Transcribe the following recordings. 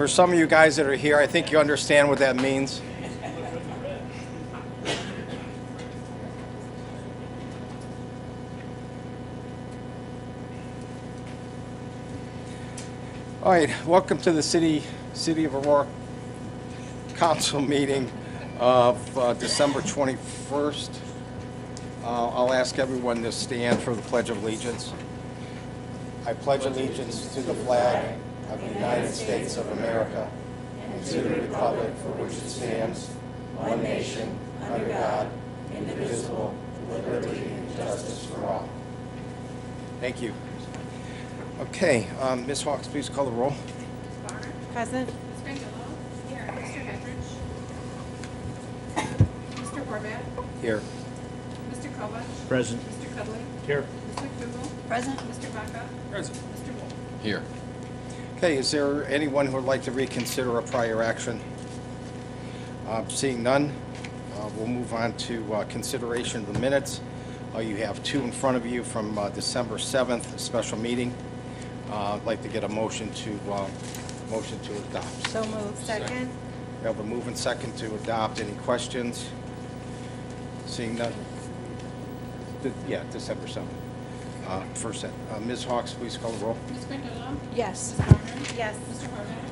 For some of you guys that are here, I think you understand what that means. All right, welcome to the City of Aurora Council meeting of December 21st. I'll ask everyone to stand for the Pledge of Allegiance. I pledge allegiance to the flag of the United States of America and to the republic for which it stands, one nation, under God, indivisible, with liberty and justice for all. Thank you. Okay, Ms. Hawks, please call the roll. Barner. Present. Ms. Grandillo. Here. Mr. Hedrich. Mr. Horvath. Here. Mr. Kovach. Present. Mr. Cudley. Here. Ms. McDougal. Present. Mr. Baca. Present. Mr. Wolf. Here. Okay, is there anyone who would like to reconsider a prior action? Seeing none, we'll move on to consideration of the minutes. You have two in front of you from December 7th, special meeting. I'd like to get a motion to adopt. So moved. Second. We have a move and second to adopt. Any questions? Seeing none? Yeah, December 7th. First set. Ms. Hawks, please call the roll. Ms. Grandillo. Yes. Ms. Barner. Yes. Mr. Horvath.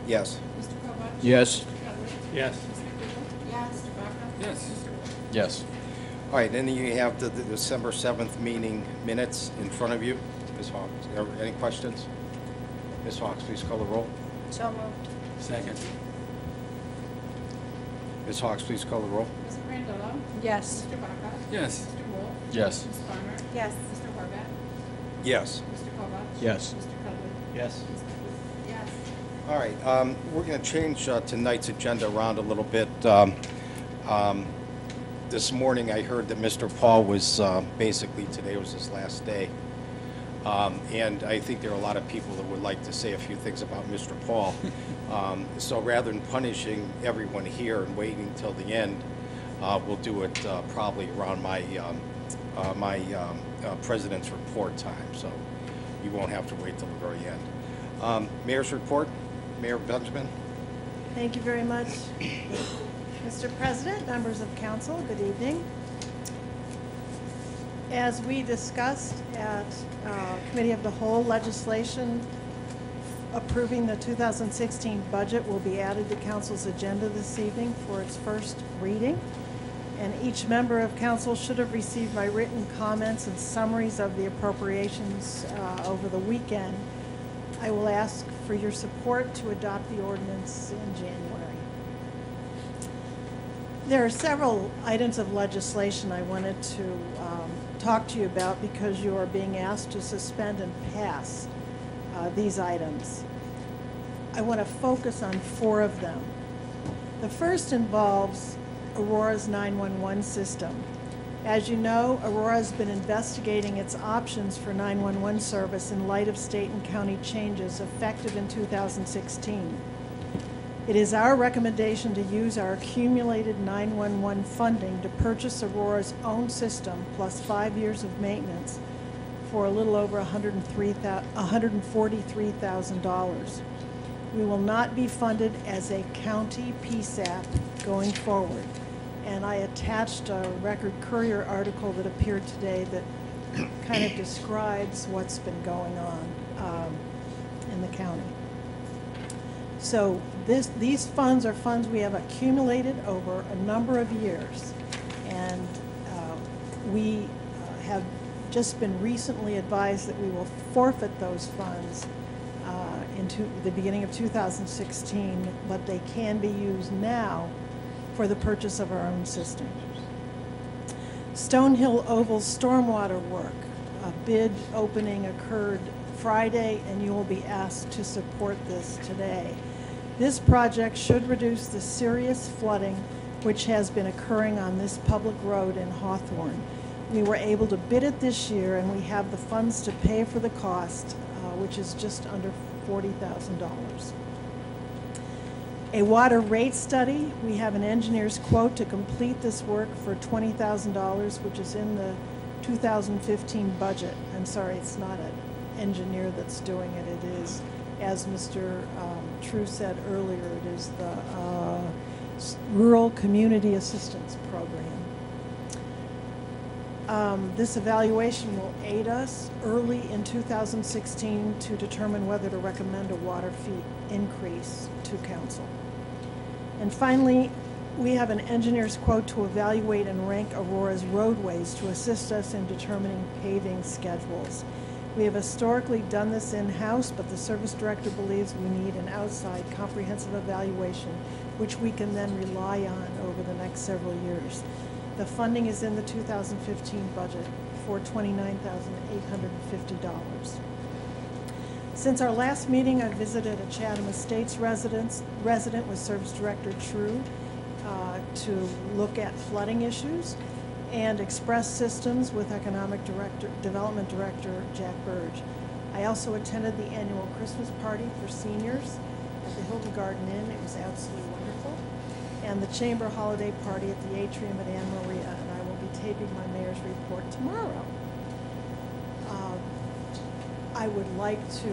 Yes. Mr. Kovach. Yes. Mr. Cudley. Yes. Ms. McDougal. Yes. Mr. Baca. Yes. Mr. Wolf. Yes. All right, then you have the December 7th meeting minutes in front of you. Ms. Hawks, any questions? Ms. Hawks, please call the roll. So moved. Second. Ms. Hawks, please call the roll. Ms. Grandillo. Yes. Mr. Baca. Yes. Mr. Wolf. Yes. Ms. Barner. Yes. Mr. Horvath. Yes. Mr. Kovach. Yes. Mr. Cudley. Yes. Ms. McDougal. Yes. All right, we're going to change tonight's agenda around a little bit. This morning I heard that Mr. Paul was basically, today was his last day. And I think there are a lot of people that would like to say a few things about Mr. Paul. So rather than punishing everyone here and waiting till the end, we'll do it probably around my president's report time. So you won't have to wait till the very end. Mayor's report. Mayor Benjamin. Thank you very much, Mr. President, members of council, good evening. As we discussed at Committee of the Whole, legislation approving the 2016 budget will be added to council's agenda this evening for its first reading. And each member of council should have received my written comments and summaries of the appropriations over the weekend. I will ask for your support to adopt the ordinance in January. There are several items of legislation I wanted to talk to you about because you are being asked to suspend and pass these items. I want to focus on four of them. The first involves Aurora's 911 system. As you know, Aurora has been investigating its options for 911 service in light of state and county changes effective in 2016. It is our recommendation to use our accumulated 911 funding to purchase Aurora's own system plus 5 years of maintenance for a little over $143,000. We will not be funded as a county PSAP going forward. And I attached a Record Courier article that appeared today that kind of describes what's been going on in the county. So these funds are funds we have accumulated over a number of years. And we have just been recently advised that we will forfeit those funds into the beginning of 2016, but they can be used now for the purchase of our own system. Stonehill Oval's stormwater work, a bid opening occurred Friday, and you will be asked to support this today. This project should reduce the serious flooding which has been occurring on this public road in Hawthorne. We were able to bid it this year, and we have the funds to pay for the cost, which is just under $40,000. A water rate study, we have an engineer's quote to complete this work for $20,000, which is in the 2015 budget. I'm sorry, it's not an engineer that's doing it. It is, as Mr. True said earlier, it is the Rural Community Assistance Program. This evaluation will aid us early in 2016 to determine whether to recommend a water fee increase to council. And finally, we have an engineer's quote to evaluate and rank Aurora's roadways to assist us in determining paving schedules. We have historically done this in-house, but the service director believes we need an outside comprehensive evaluation, which we can then rely on over the next several years. The funding is in the 2015 budget for $29,850. Since our last meeting, I visited a Chatham Estates resident with Service Director True to look at flooding issues, and Express Systems with Development Director Jack Burge. I also attended the annual Christmas party for seniors at the Hilton Garden Inn. It was absolutely wonderful. And the Chamber Holiday Party at the Atrium at Anne Maria, and I will be taping my mayor's report tomorrow. I would like to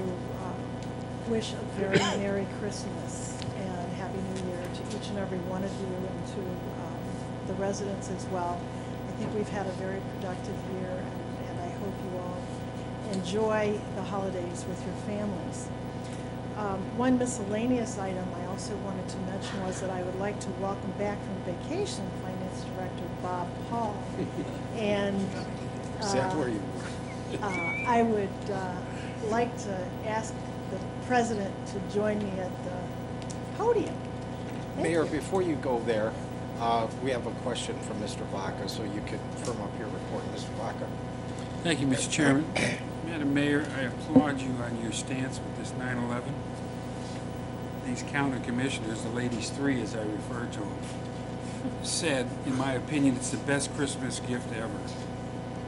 wish a very Merry Christmas and Happy New Year to each and every one of you, and to the residents as well. I think we've had a very productive year, and I hope you all enjoy the holidays with your families. One miscellaneous item I also wanted to mention was that I would like to welcome back from vacation Finance Director Bob Paul. And Is that where you I would like to ask the president to join me at the podium. Thank Mayor, you. before you go there, we have a question from Mr. Vaca, so you could firm up your report, Mr. Vaca. Thank you, Mr. Chairman. Madam Mayor, I applaud you on your stance with this 9/11. These county commissioners, the ladies three as I refer to them, said, in my opinion, it's the best Christmas gift ever.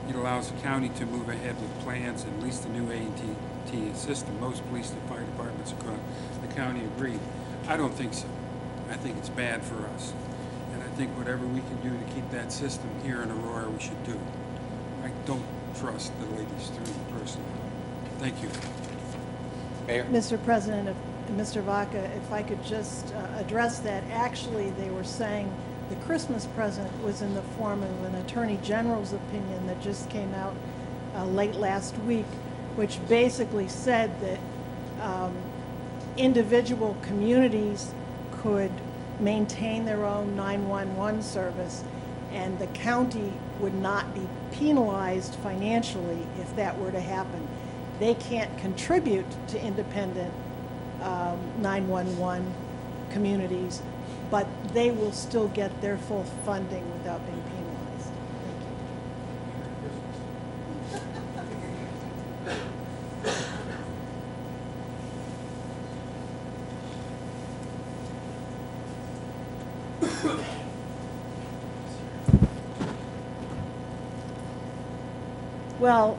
It allows the county to move ahead with plans and lease the new AT&T system. Most police and fire departments across the county agreed. I don't think so. I think it's bad for us. And I think whatever we can do to keep that system here in Aurora, we should do. I don't trust the ladies three personally. Thank you. Mayor? Mr. President, Mr. Vaca, if I could just address that. Actually, they were saying the Christmas present was in the form of an Attorney General's opinion that just came out late last week, which basically said that individual communities could maintain their own 911 service, and the county would not be penalized financially if that were to happen. They can't contribute to independent 911 communities, but they will still get their full funding without being penalized. Thank you. Well,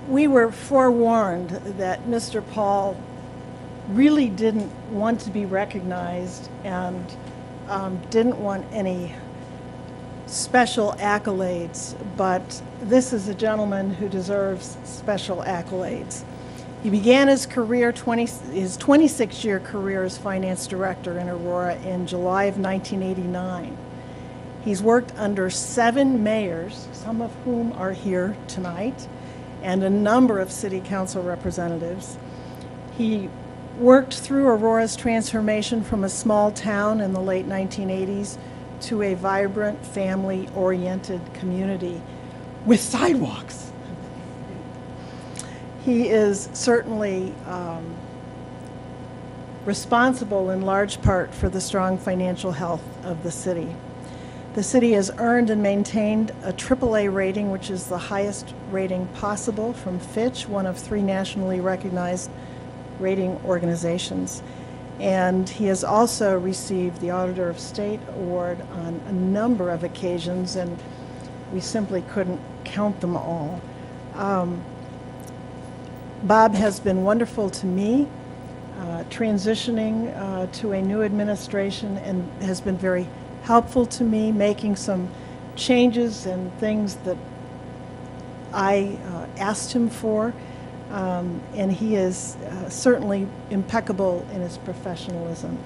we were forewarned that Mr. Paul really didn't want to be recognized and didn't want any special accolades, but this is a gentleman who deserves special accolades. He began his career, his 26-year career as finance director in Aurora in July of 1989. He's worked under 7 mayors, some of whom are here tonight, and a number of city council representatives. He worked through Aurora's transformation from a small town in the late 1980s to a vibrant, family-oriented community with sidewalks. He is certainly responsible in large part for the strong financial health of the city. The city has earned and maintained a AAA rating, which is the highest rating possible from Fitch, one of 3 nationally recognized rating organizations. And he has also received the Auditor of State Award on a number of occasions, and we simply couldn't count them all. Bob has been wonderful to me, transitioning to a new administration, and has been very helpful to me, making some changes and things that I asked him for. and he is certainly impeccable in his professionalism.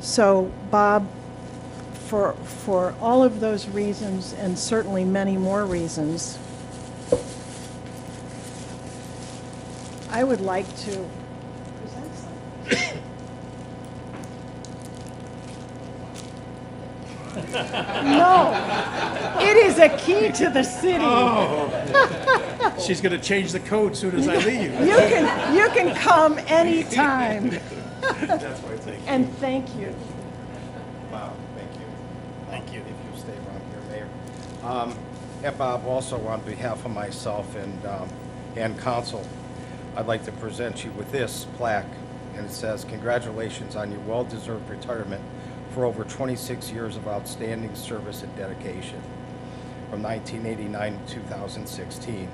So, Bob, for all of those reasons, and certainly many more reasons, I would like to present something. No, it is a key to the city. She's going to change the code soon as I leave. You can come anytime. That's my thing. And thank you. Bob, thank you. Thank you. If you stay around here, Mayor. And Bob, also on behalf of myself and council, I'd like to present you with this plaque, and it says, "Congratulations on your well-deserved retirement for over 26 years of outstanding service and dedication from 1989 to 2016,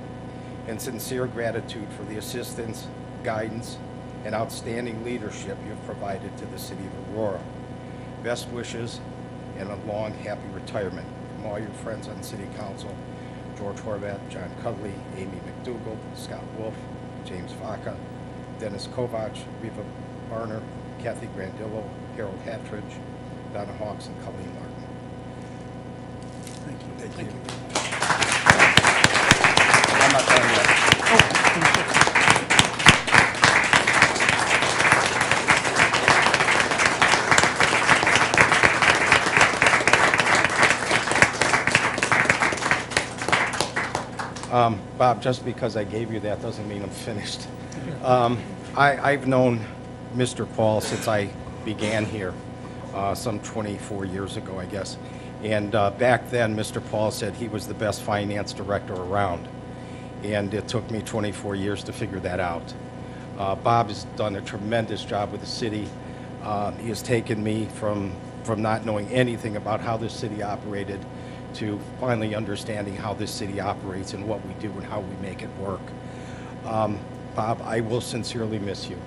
and sincere gratitude for the assistance, guidance, and outstanding leadership you've provided to the city of Aurora. Best wishes and a long, happy retirement from all your friends on City Council, George Horvat, John Cudley, Amy McDougall, Scott Wolf, James Vaca, Dennis Kovach, Reva Barner, Kathy Grandillo, Harold Hattridge, Donna Hawks, and Colleen Martin." Thank you. Thank you. I'm not done yet. Bob, just because I gave you that doesn't mean I'm finished. I've known Mr. Paul since I began here, some 24 years ago, I guess. And back then, Mr. Paul said he was the best finance director around. And it took me 24 years to figure that out. Bob has done a tremendous job with the city. He has taken me from not knowing anything about how this city operated to finally understanding how this city operates and what we do and how we make it work. Bob, I will sincerely miss you.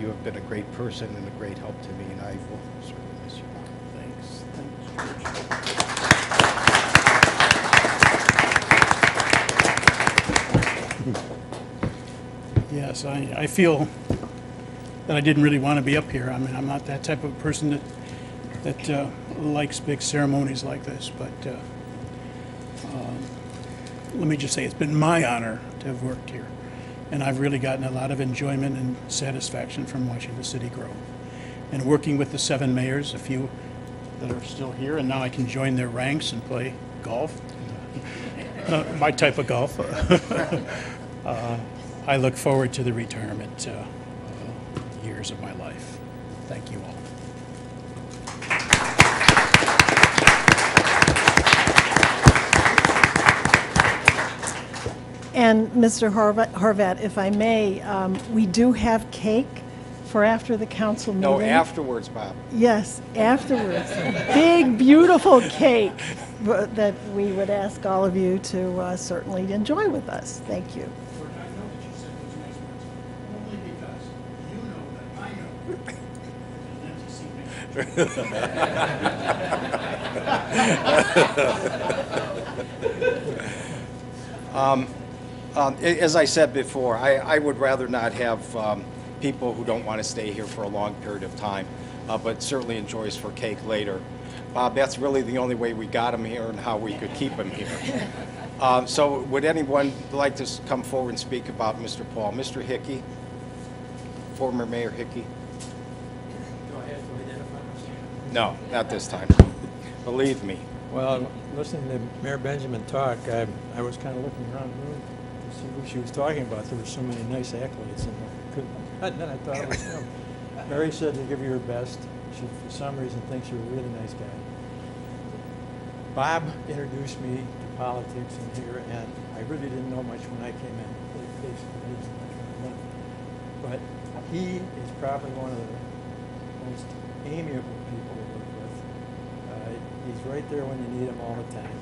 You have been a great person and a great help to me, and I will certainly miss you. Thanks. Thanks, George. Yes, I feel that I didn't really want to be up here. I mean, I'm not that type of person that likes big ceremonies like this, but let me just say it's been my honor to have worked here, and I've really gotten a lot of enjoyment and satisfaction from watching the city grow. And working with the 7 mayors, a few that are still here, and now I can join their ranks and play golf, my type of golf. I look forward to the retirement years of my life. Thank you all. And Mr. Horvat, if I may, we do have cake for after the council meeting. No, afterwards, Bob. Yes, afterwards. Big, beautiful cake that we would ask all of you to certainly enjoy with us. Thank you. I know that you said those nice words, only because you know that I know it's an empty seat. As I said before, I would rather not have people who don't want to stay here for a long period of time, but certainly enjoys for cake later. Bob, that's really the only way we got him here and how we could keep him here. So would anyone like to come forward and speak about Mr. Paul? Mr. Hickey, former Mayor Hickey? Do I have to identify myself? No, not this time. Believe me. Well, listening to Mayor Benjamin talk, I was kind of looking around the room to see who she was talking about. There were so many nice accolades, and then I thought it was him. Mary said to give you her best. She, for some reason, thinks you're a really nice guy. Bob introduced me to politics in here, and I really didn't know much when I came in. Basically, I didn't know much when I went. But he is probably one of the most amiable people to work with. He's right there when you need him all the time.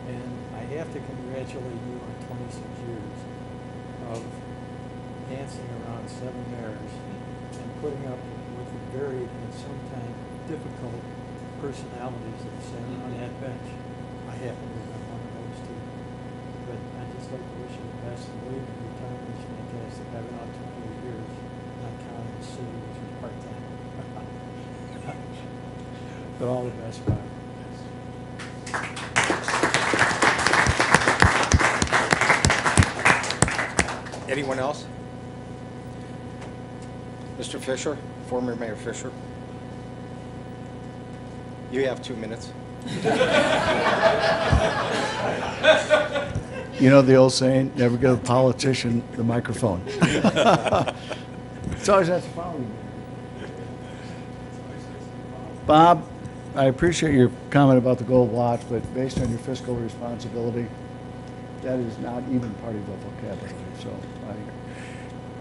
And I have to congratulate you on 26 years of dancing around 7 mayors and putting up with the varied and sometimes difficult personalities that sat on that bench. I happen to have been one of those too. But I just like to wish you the best. And believe me, retirement is fantastic. I've been out 28 years, not counting the city, which was part-time. But all the best, Bob. Anyone else? Mr. Fisher, former Mayor Fisher. You have 2 minutes. You know the old saying, never give a politician the microphone. It's always has to follow you. Bob, I appreciate your comment about the gold watch, but based on your fiscal responsibility, that is not even part of your vocabulary. So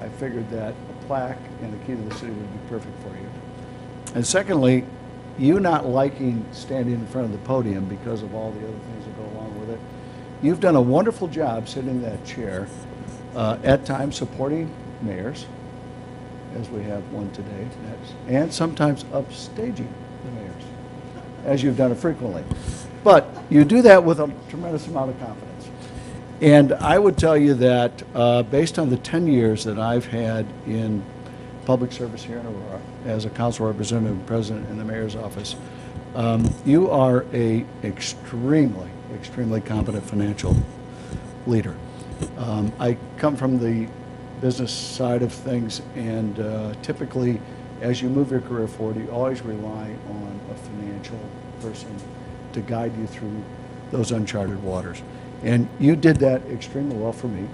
I figured that a plaque and a key to the city would be perfect for you. And secondly, you not liking standing in front of the podium because of all the other things that go along with it, you've done a wonderful job sitting in that chair, at times supporting mayors, as we have one today, and sometimes upstaging the mayors, as you've done it frequently. But you do that with a tremendous amount of confidence. And I would tell you that based on the 10 years that I've had in public service here in Aurora, as a council representative and president in the mayor's office, you are a extremely competent financial leader. I come from the business side of things, and typically, as you move your career forward, you always rely on a financial person to guide you through those uncharted waters. And you did that extremely well for me.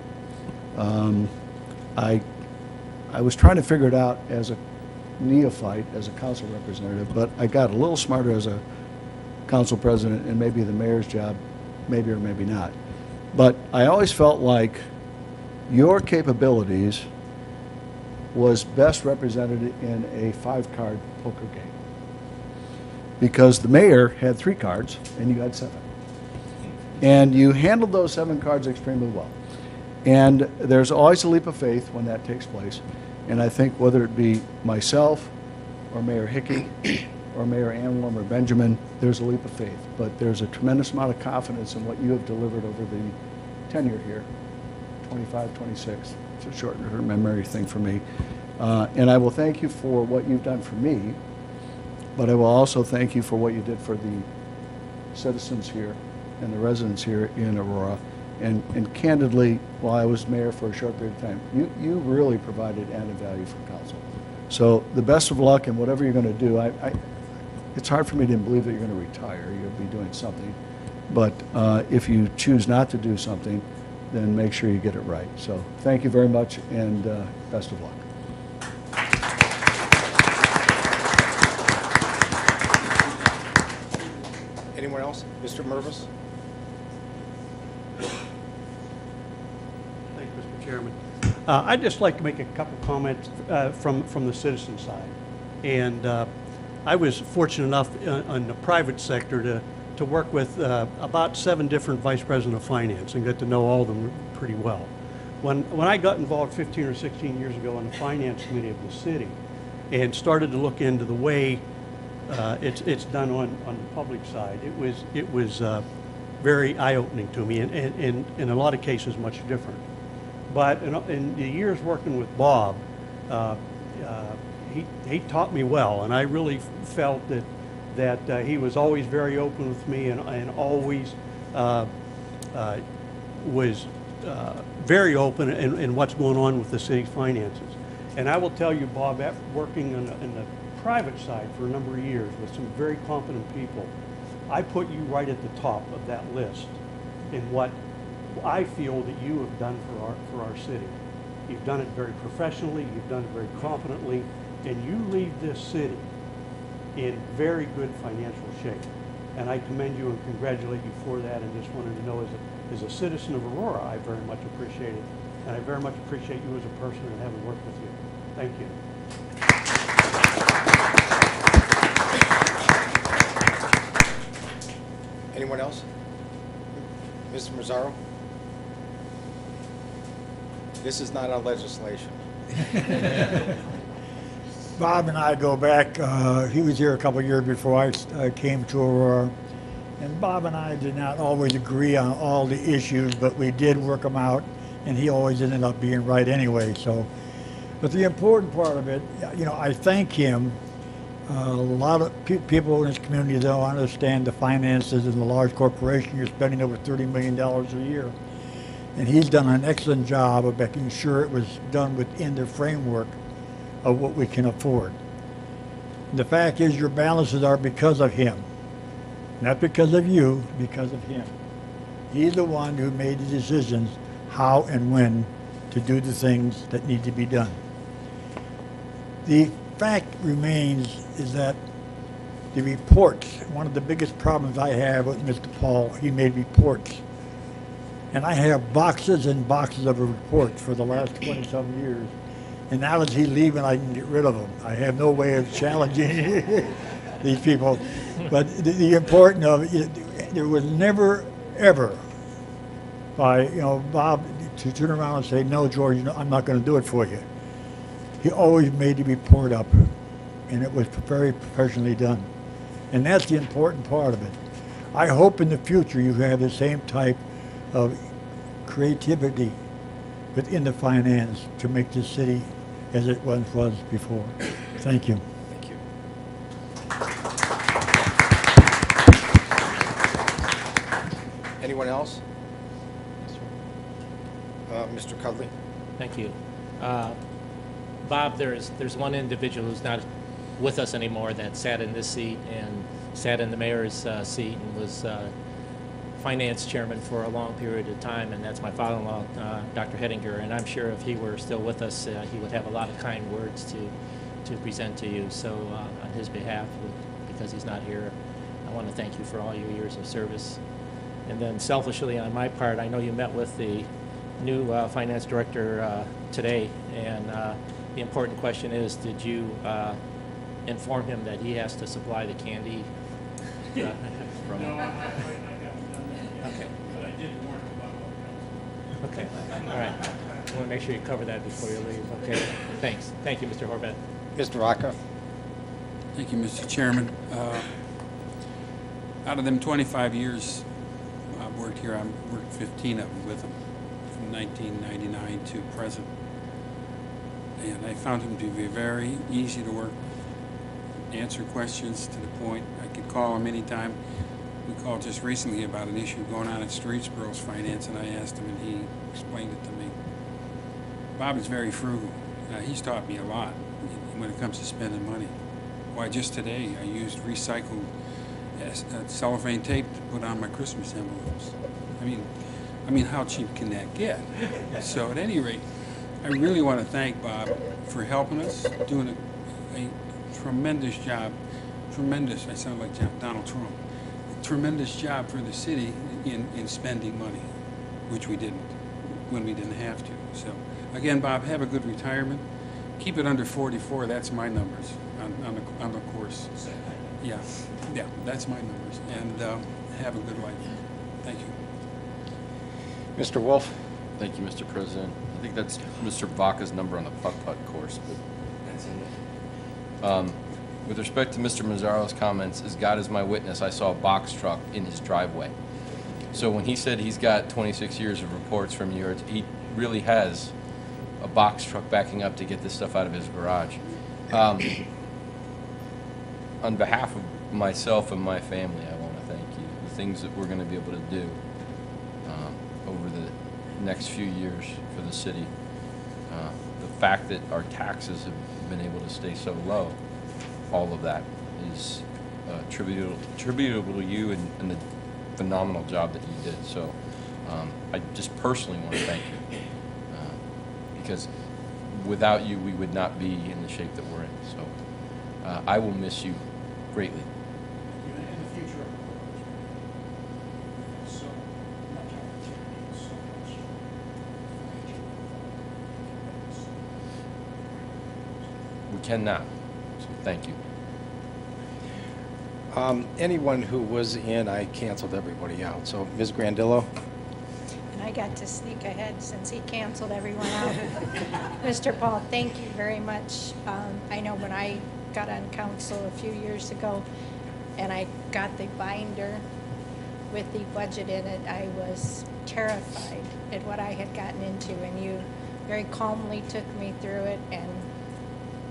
I was trying to figure it out as a neophyte, as a council representative, but I got a little smarter as a council president, and maybe the mayor's job, maybe or maybe not. But I always felt like your capabilities was best represented in a 5-card poker game. Because the mayor had 3 cards and you had 7. And you handled those 7 cards extremely well. And there's always a leap of faith when that takes place. And I think whether it be myself or Mayor Hickey or Mayor Anlum or Benjamin, there's a leap of faith. But there's a tremendous amount of confidence in what you have delivered over the tenure here, 25, 26. It's a short-term memory thing for me. And I will thank you for what you've done for me, but I will also thank you for what you did for the citizens here and the residents here in Aurora. And candidly, while I was mayor for a short period of time, you really provided added value for council. So the best of luck in whatever you're going to do. It's hard for me to believe that you're going to retire. You'll be doing something. But if you choose not to do something, then make sure you get it right. So thank you very much, and best of luck. Anyone else? Mr. Mervis? Thank you, Mr. Chairman. I'd just like to make a couple comments from the citizen side. And I was fortunate enough in the private sector to work with about 7 different vice presidents of finance and get to know all of them pretty well. When I got involved 15 or 16 years ago on the finance committee of the city and started to look into the way it's done on the public side, it was very eye-opening to me, and in a lot of cases much different. But in the years working with Bob, he taught me well, and I really felt that he was always very open with me, and always was very open in what's going on with the city's finances. And I will tell you, Bob, after working in the private side for a number of years with some very competent people, I put you right at the top of that list in what I feel that you have done for our city. You've done it very professionally, you've done it very competently, and you leave this city in very good financial shape. And I commend you and congratulate you for that, and just wanted to know, as a citizen of Aurora, I very much appreciate it. And I very much appreciate you as a person and having worked with you. Thank you. Anyone else? Mr. Mazzaro? This is not on legislation. Bob and I go back, he was here a couple of years before I came to Aurora, And Bob and I did not always agree on all the issues, but we did work them out, and he always ended up being right anyway. So, but the important part of it, you know, I thank him. A lot of people in this community don't understand the finances in the large corporation. You're spending over $30 million a year. And he's done an excellent job of making sure it was done within the framework of what we can afford. And the fact is, your balances are because of him. Not because of you, because of him. He's the one who made the decisions how and when to do the things that need to be done. The fact remains is that the reports, one of the biggest problems I have with Mr. Paul, he made reports. And I have boxes and boxes of reports for the last 20-some years. And now that he's leaving, I can get rid of them. I have no way of challenging these people. But the important of it, there was never, ever, by, you know, Bob to turn around and say, no, George, no, I'm not going to do it for you. He always made the report up, and it was very professionally done. And that's the important part of it. I hope in the future you have the same type of creativity within the finance to make this city as it once was before. Thank you. Thank you. Anyone else? Mr. Cudley? Thank you. Bob, there's one individual who's not with us anymore that sat in this seat and sat in the mayor's seat and was finance chairman for a long period of time, and that's my father-in-law, Dr. Hettinger, and I'm sure if he were still with us, he would have a lot of kind words to present to you. So on his behalf, because he's not here, I want to thank you for all your years of service. And then selfishly on my part, I know you met with the new finance director today, and the important question is, did you inform him that he has to supply the candy? No, I got done that. Okay. But I did warn him about all Okay, all right. I want to make sure you cover that before you leave. Okay, thanks. Thank you, Mr. Horvath. Mr. Rocca? Thank you, Mr. Chairman. Out of them 25 years I've worked here, I've worked 15 of them with him, from 1999 to present. And I found him to be very easy to work, answer questions to the point. I could call him anytime. We called just recently about an issue going on at Streetsboro's finance, and I asked him, and he explained it to me. Bob is very frugal. He's taught me a lot when it comes to spending money. Why, just today I used recycled cellophane tape to put on my Christmas envelopes. I mean, how cheap can that get? So at any rate, I really want to thank Bob for helping us, doing a tremendous job. Tremendous, I sound like Donald Trump. Tremendous job for the city in spending money, which we didn't when we didn't have to. So again, Bob, have a good retirement. Keep it under 44. That's my numbers on the course. Yeah, that's my numbers. And have a good life. Thank you. Mr. Wolf? Thank you, Mr. President. I think that's Mr. Vaca's number on the putt-putt course, but that's it. With respect to Mr. Mazzaro's comments, as God is my witness, I saw a box truck in his driveway. So when he said he's got 26 years of reports from you, he really has a box truck backing up to get this stuff out of his garage. On behalf of myself and my family, I want to thank you. The things that we're going to be able to do over the next few years for the city. The fact that our taxes have been able to stay so low, all of that is attributable to you and the phenomenal job that you did. So I just personally want to thank you because without you, we would not be in the shape that we're in. So I will miss you greatly. In the future of the corporation, we have so much opportunity, so much We cannot. So thank you. Anyone who was in, I canceled everybody out. So Ms. Grandillo? And I got to sneak ahead since he canceled everyone out. Mr. Paul, thank you very much. I know when I got on council a few years ago and I got the binder with the budget in it, I was terrified at what I had gotten into, and you very calmly took me through it and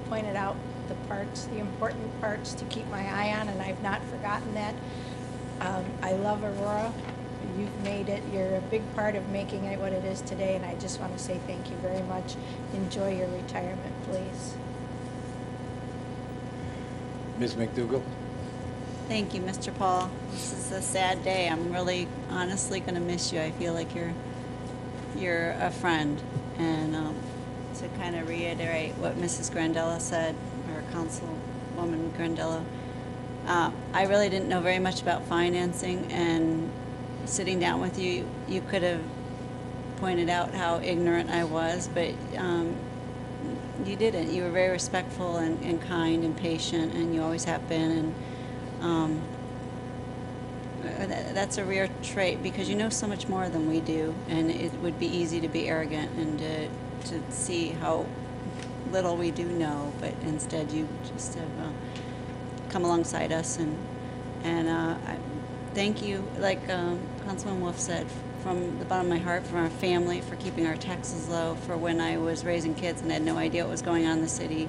pointed out the parts, the important parts to keep my eye on, and I've not forgotten that. I love Aurora. You've made it, you're a big part of making it what it is today, and I just want to say thank you very much. Enjoy your retirement, please. Ms. McDougall? Thank you, Mr. Paul. This is a sad day. I'm really honestly going to miss you. I feel like you're a friend. And to kind of reiterate what Mrs. Grandella said, or Councilwoman Grandella, I really didn't know very much about financing, and sitting down with you, you could have pointed out how ignorant I was, but you didn't. You were very respectful and kind and patient, and you always have been. And that's a rare trait, because you know so much more than we do, and it would be easy to be arrogant and to see how little we do know, but instead you just have come alongside us, and I thank you, like Councilman Wolf said, from the bottom of my heart, from our family, for keeping our taxes low, for when I was raising kids and had no idea what was going on in the city,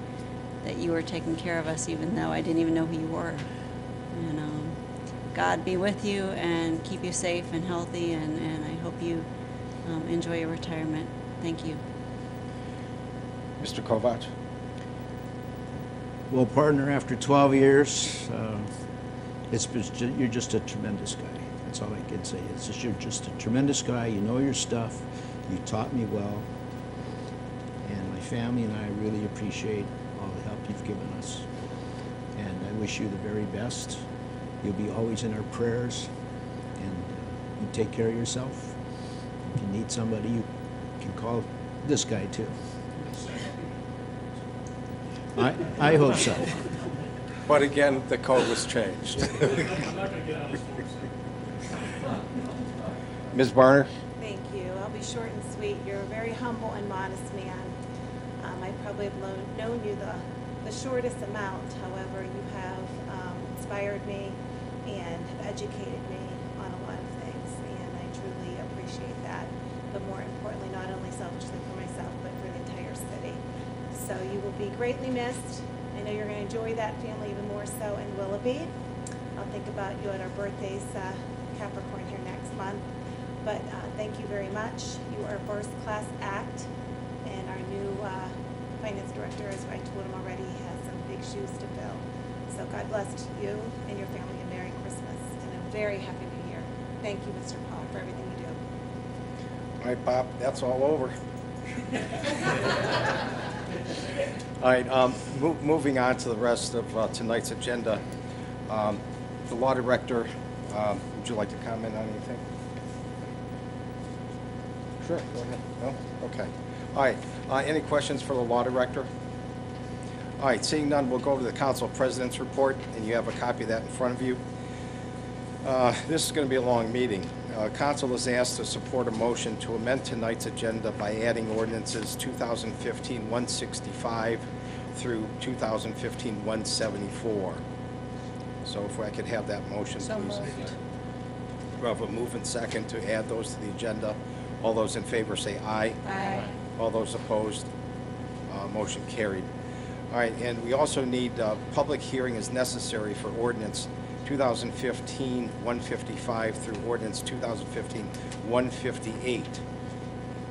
that you were taking care of us, even though I didn't even know who you were. And God be with you and keep you safe and healthy, and I hope you enjoy your retirement. Thank you. Mr. Kovach? Well, partner, after 12 years, you're just a tremendous guy. That's all I can say. It's just, you're just a tremendous guy. You know your stuff. You taught me well. And my family and I really appreciate all the help you've given us. And I wish you the very best. You'll be always in our prayers. And you take care of yourself. If you need somebody, you can call this guy too. I hope so. But again, the code was changed. Ms. Barner? Thank you. I'll be short and sweet. You're a very humble and modest man. I probably have known you the shortest amount. However, you have inspired me and have educated me on a lot of things, and I truly appreciate that. But more importantly, not only selfishly for myself, but for the entire city. So you will be greatly missed. I know you're going to enjoy that family even more so in Willoughby. I'll think about you at our birthdays, Capricorn, here next month. But thank you very much. You are a first-class act, and our new finance director, as I told him already, has some big shoes to fill. So God bless to you and your family, and Merry Christmas, and a very Happy New Year. Thank you, Mr. Paul, for everything you do. All right, Bob, that's all over. All right, moving on to the rest of tonight's agenda. The Law Director, would you like to comment on anything? Sure, go ahead. No? Okay. All right, any questions for the Law Director? All right, seeing none, we'll go over to the Council President's report, and you have a copy of that in front of you. This is going to be a long meeting. Council is asked to support a motion to amend tonight's agenda by adding ordinances 2015-165 through 2015-174. So if I could have that motion, So please. moved. We have a move and second to add those to the agenda. All those in favor say aye. Aye. All those opposed, motion carried. All right, and we also need public hearing is necessary for ordinance 2015-155 through ordinance 2015-158.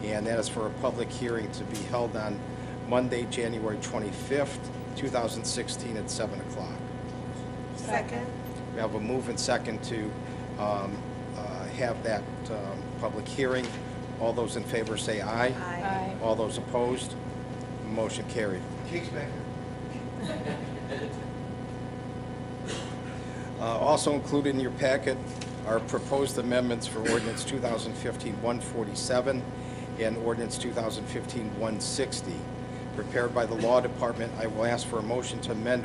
And that is for a public hearing to be held on Monday, January 25th, 2016 at 7 o'clock. Second. We have a move and second to have that public hearing. All those in favor say aye. Aye. All those opposed, motion carried. Also included in your packet are proposed amendments for ordinance 2015-147 and ordinance 2015-160. Prepared by the Law Department, I will ask for a motion to amend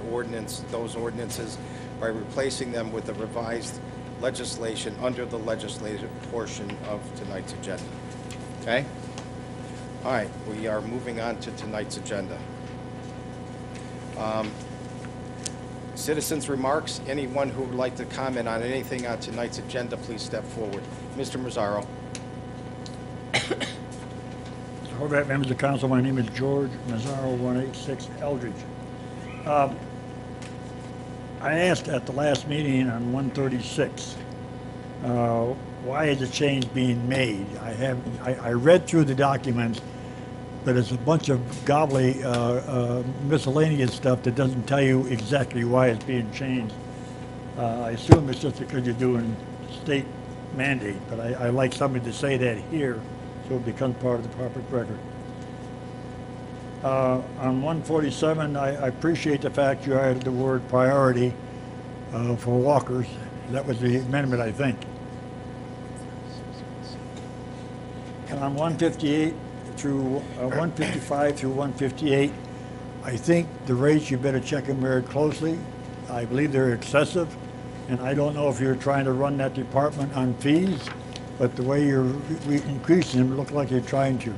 those ordinances by replacing them with the revised legislation under the legislative portion of tonight's agenda. Okay? All right, we are moving on to tonight's agenda. Citizens' remarks. Anyone who would like to comment on anything on tonight's agenda, please step forward. Mr. Mazzaro. All right, members of council, my name is George Mazzaro, 186 Eldridge. I asked at the last meeting on 136, why is the change being made? I read through the documents, but it's a bunch of gobbly, miscellaneous stuff that doesn't tell you exactly why it's being changed. I assume it's just because you're doing state mandate, but I like somebody to say that here so it becomes part of the public record. On 147, I appreciate the fact you added the word priority for walkers. That was the amendment, I think. And on 158 through 155 through 158, I think the rates, you better check them very closely. I believe they're excessive, and I don't know if you're trying to run that department on fees, but the way you're increasing them, it looks like you're trying to.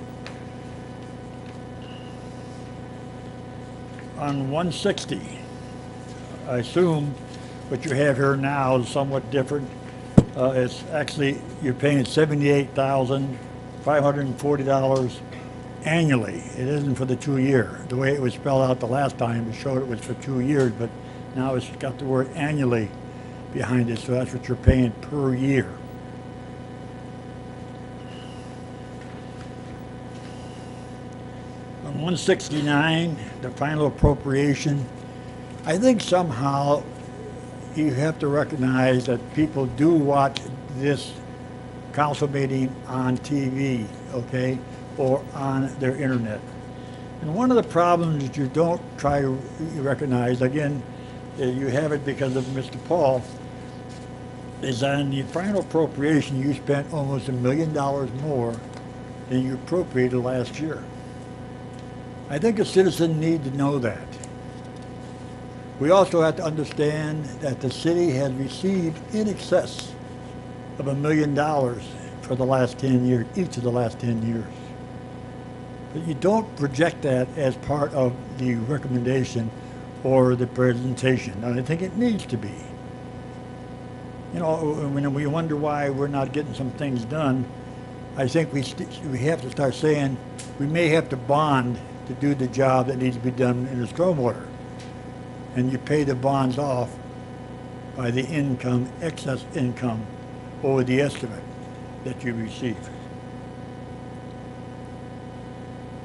On 160, I assume what you have here now is somewhat different. It's actually, you're paying $78,540 annually. It isn't for the 2 year. The way it was spelled out the last time, it showed it was for 2 years, but now it's got the word annually behind it, so that's what you're paying per year. On 169, the final appropriation, I think somehow you have to recognize that people do watch this council meeting on TV, okay, or on their internet. And one of the problems that you don't try to recognize, again, you have it because of Mr. Paul, is on the final appropriation, you spent almost $1 million more than you appropriated last year. I think a citizen needs to know that. We also have to understand that the city has received in excess of $1 million for the last 10 years, each of the last 10 years. But you don't project that as part of the recommendation or the presentation, and I think it needs to be. You know, when we wonder why we're not getting some things done, I think we have to start saying we may have to bond to do the job that needs to be done in the stormwater. And you pay the bonds off by the income, excess income, over the estimate that you receive.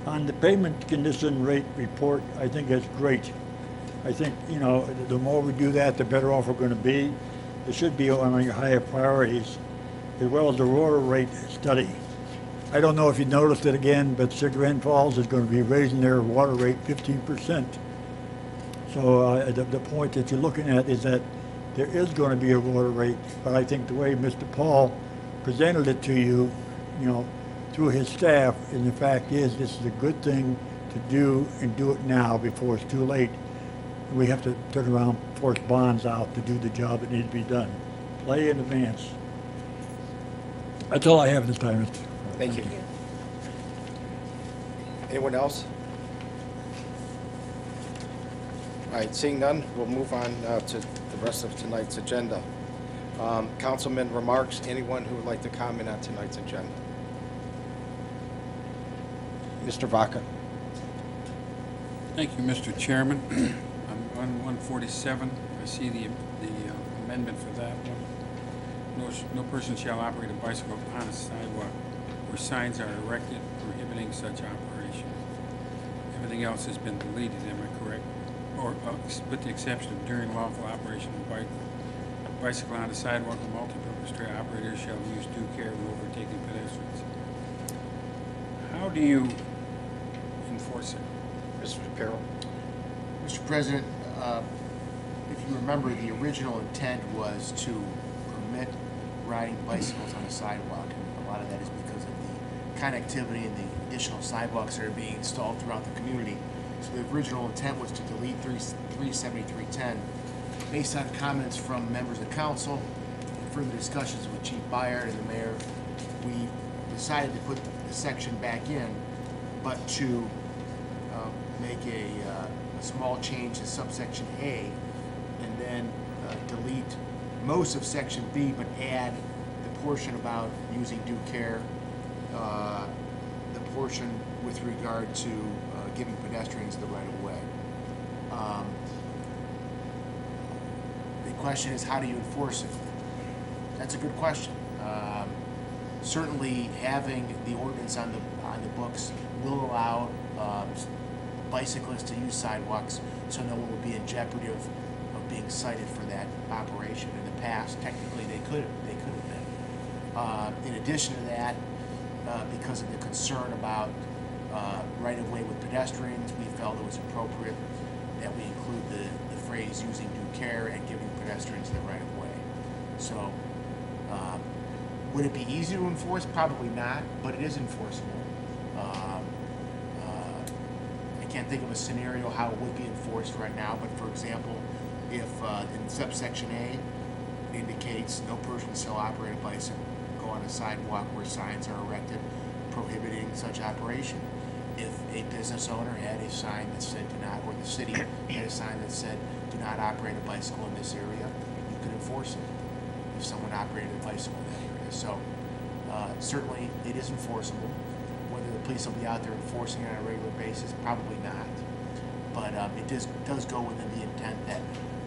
On the payment condition rate report, I think that's great. I think, you know, the more we do that, the better off we're going to be. It should be on your higher priorities, as well as the Aurora rate study. I don't know if you noticed it again, but Sugar Inn Falls is going to be raising their water rate 15%. So the point that you're looking at is that there is going to be a water rate, but I think the way Mr. Paul presented it to you, you know, through his staff, and the fact is this is a good thing to do and do it now before it's too late. We have to turn around, force bonds out to do the job that needs to be done. Play in advance. That's all I have this time, Mr. Thank you. Anyone else? All right, seeing none, we'll move on to the rest of tonight's agenda. Councilman remarks, anyone who would like to comment on tonight's agenda? Mr. Vaca. Thank you, Mr. Chairman. On 147, I see the amendment for that one. No person shall operate a bicycle on a sidewalk where signs are erected prohibiting such operation. Everything else has been deleted, am I correct? Or with the exception of during lawful operation of bicycle on a sidewalk, a multi-purpose trail operator shall use due care when overtaking pedestrians. How do you enforce it? Mr. Carroll. Mr. President, if you remember, the original intent was to permit riding bicycles on a sidewalk, and a lot of that is because of the connectivity and the additional sidewalks that are being installed throughout the community. So the original intent was to delete 37310. Based on comments from members of council and further discussions with Chief Byard and the mayor, we decided to put the section back in, but to make a small change to subsection A and then delete most of section B, but add the portion about using due care, the portion with regard to giving pedestrians the right of way. The question is, how do you enforce it? That's a good question. Certainly, having the ordinance on the books will allow bicyclists to use sidewalks, so no one would be in jeopardy of being cited for that operation. In the past, technically, they could have been. In addition to that, because of the concern about right-of-way with pedestrians, we felt it was appropriate that we include the phrase using due care and giving pedestrians the right-of-way. So, would it be easy to enforce? Probably not, but it is enforceable. I can't think of a scenario how it would be enforced right now, but for example, if in subsection A indicates no person shall operate a bicycle, go on a sidewalk where signs are erected prohibiting such operation. If a business owner had a sign that said do not, or the city had a sign that said do not operate a bicycle in this area, you could enforce it if someone operated a bicycle in that area. So certainly it is enforceable. Whether the police will be out there enforcing it on a regular basis, probably not. But it does go within the intent that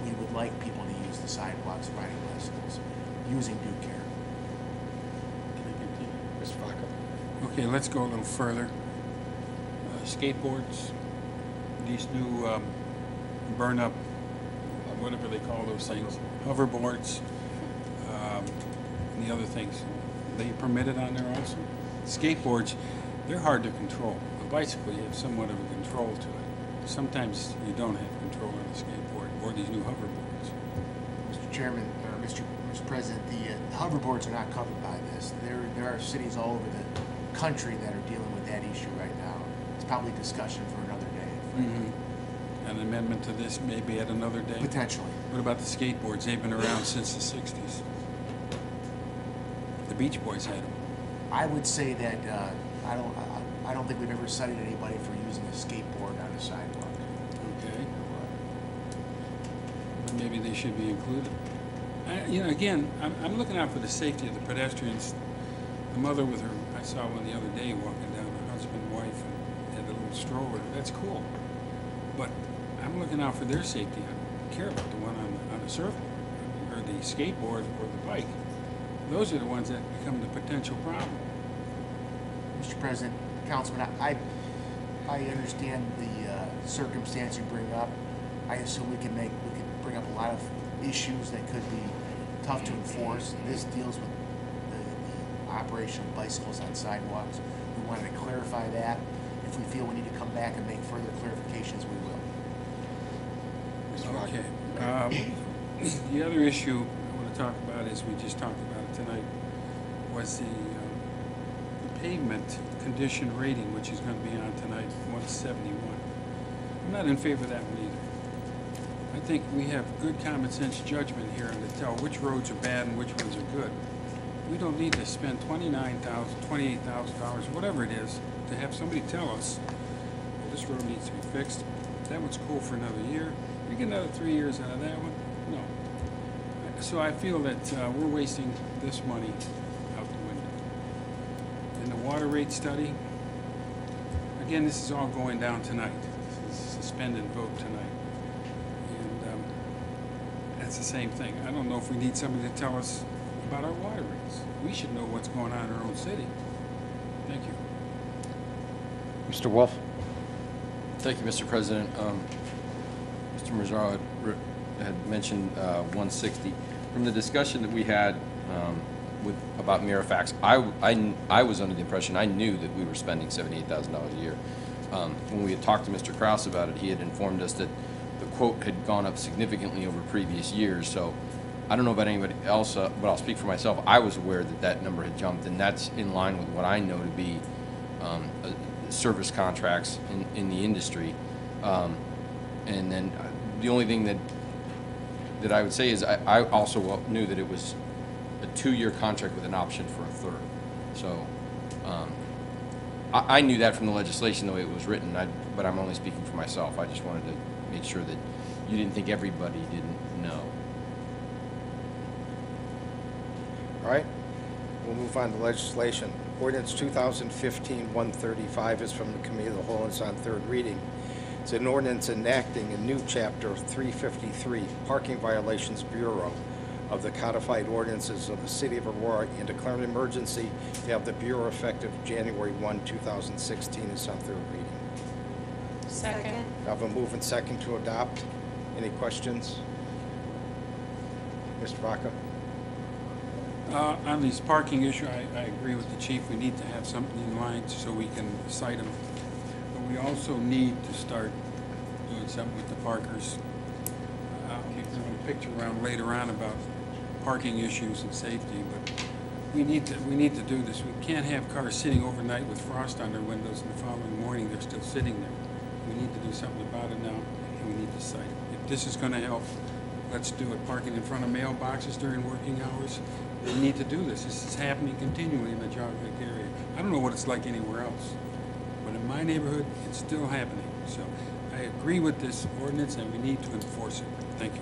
we would like people to use the sidewalks riding bicycles, using due care. Mr. Vaca. Okay, let's go a little further. Skateboards, these new burn-up, whatever they call those things, hoverboards, and the other things, they permitted on there also? Skateboards, they're hard to control. A bicycle, you have somewhat of a control to it. Sometimes you don't have control on a skateboard or these new hoverboards. Mr. Chairman, or Mr. President, the hoverboards are not covered by this. There are cities all over the country that are dealing with that issue right now. It's probably discussion for another day. An amendment to this maybe at another day? Potentially. What about the skateboards? They've been around since the 60s. The Beach Boys had them. I would say that I don't think we've ever cited anybody for using a skateboard on a sidewalk. Okay. Maybe they should be included. Again, I'm looking out for the safety of the pedestrians. The mother with her, I saw one the other day walking down, her husband, wife, and had a little stroller. That's cool. But I'm looking out for their safety. I don't care about the one on the surfboard, or the skateboard, or the bike. Those are the ones that become the potential problem. Mr. President, Councilman, I understand the circumstance you bring up. I assume we could bring up a lot of issues that could be tough to enforce. This deals with the operation of bicycles on sidewalks. We wanted to clarify that. If we feel we need to come back and make further clarifications, we will. Okay. The other issue I want to talk about is, we just talked about it tonight, was the pavement condition rating, which is going to be on tonight, 171. I'm not in favor of that one either. I think we have good common sense judgment here and to tell which roads are bad and which ones are good. We don't need to spend $29,000, $28,000, whatever it is, to have somebody tell us, well, this road needs to be fixed. That one's cool for another year. We get another 3 years out of that one. No. So I feel that we're wasting this money out the window. And the water rate study, again, this is all going down tonight. This is suspend and vote tonight. And that's the same thing. I don't know if we need somebody to tell us about our water rates. We should know what's going on in our own city. Thank you. Mr. Wolf. Thank you, Mr. President. Mr. Mazzaro had mentioned 160. From the discussion that we had about Mirafax, I was under the impression, I knew that we were spending $78,000 a year. When we had talked to Mr. Krause about it, he had informed us that the quote had gone up significantly over previous years. So I don't know about anybody else, but I'll speak for myself. I was aware that that number had jumped, and that's in line with what I know to be service contracts in the industry. And then the only thing that I would say is I also knew that it was a 2-year contract with an option for a third. So I knew that from the legislation, the way it was written, but I'm only speaking for myself. I just wanted to make sure that you didn't think everybody didn't know. All right, we'll move on to legislation. Ordinance 2015-135 is from the Committee of the Whole and is on third reading. It's an ordinance enacting a new Chapter 353, Parking Violations Bureau of the Codified Ordinances of the City of Aurora and declaring an emergency to have the Bureau effective January 1, 2016. It's on third reading. Second. I have a move and second to adopt. Any questions? Mr. Vaca? On this parking issue, I agree with the chief. We need to have something in line so we can cite them. But we also need to start doing something with the parkers. I'll be throwing a picture around later on about parking issues and safety, but we need to do this. We can't have cars sitting overnight with frost on their windows and the following morning they're still sitting there. We need to do something about it now, and we need to cite it. If this is going to help, let's do it. Parking in front of mailboxes during working hours. We need to do this. This is happening continually in the Jogvik area. I don't know what it's like anywhere else, but in my neighborhood, it's still happening. So I agree with this ordinance, and we need to enforce it. Thank you.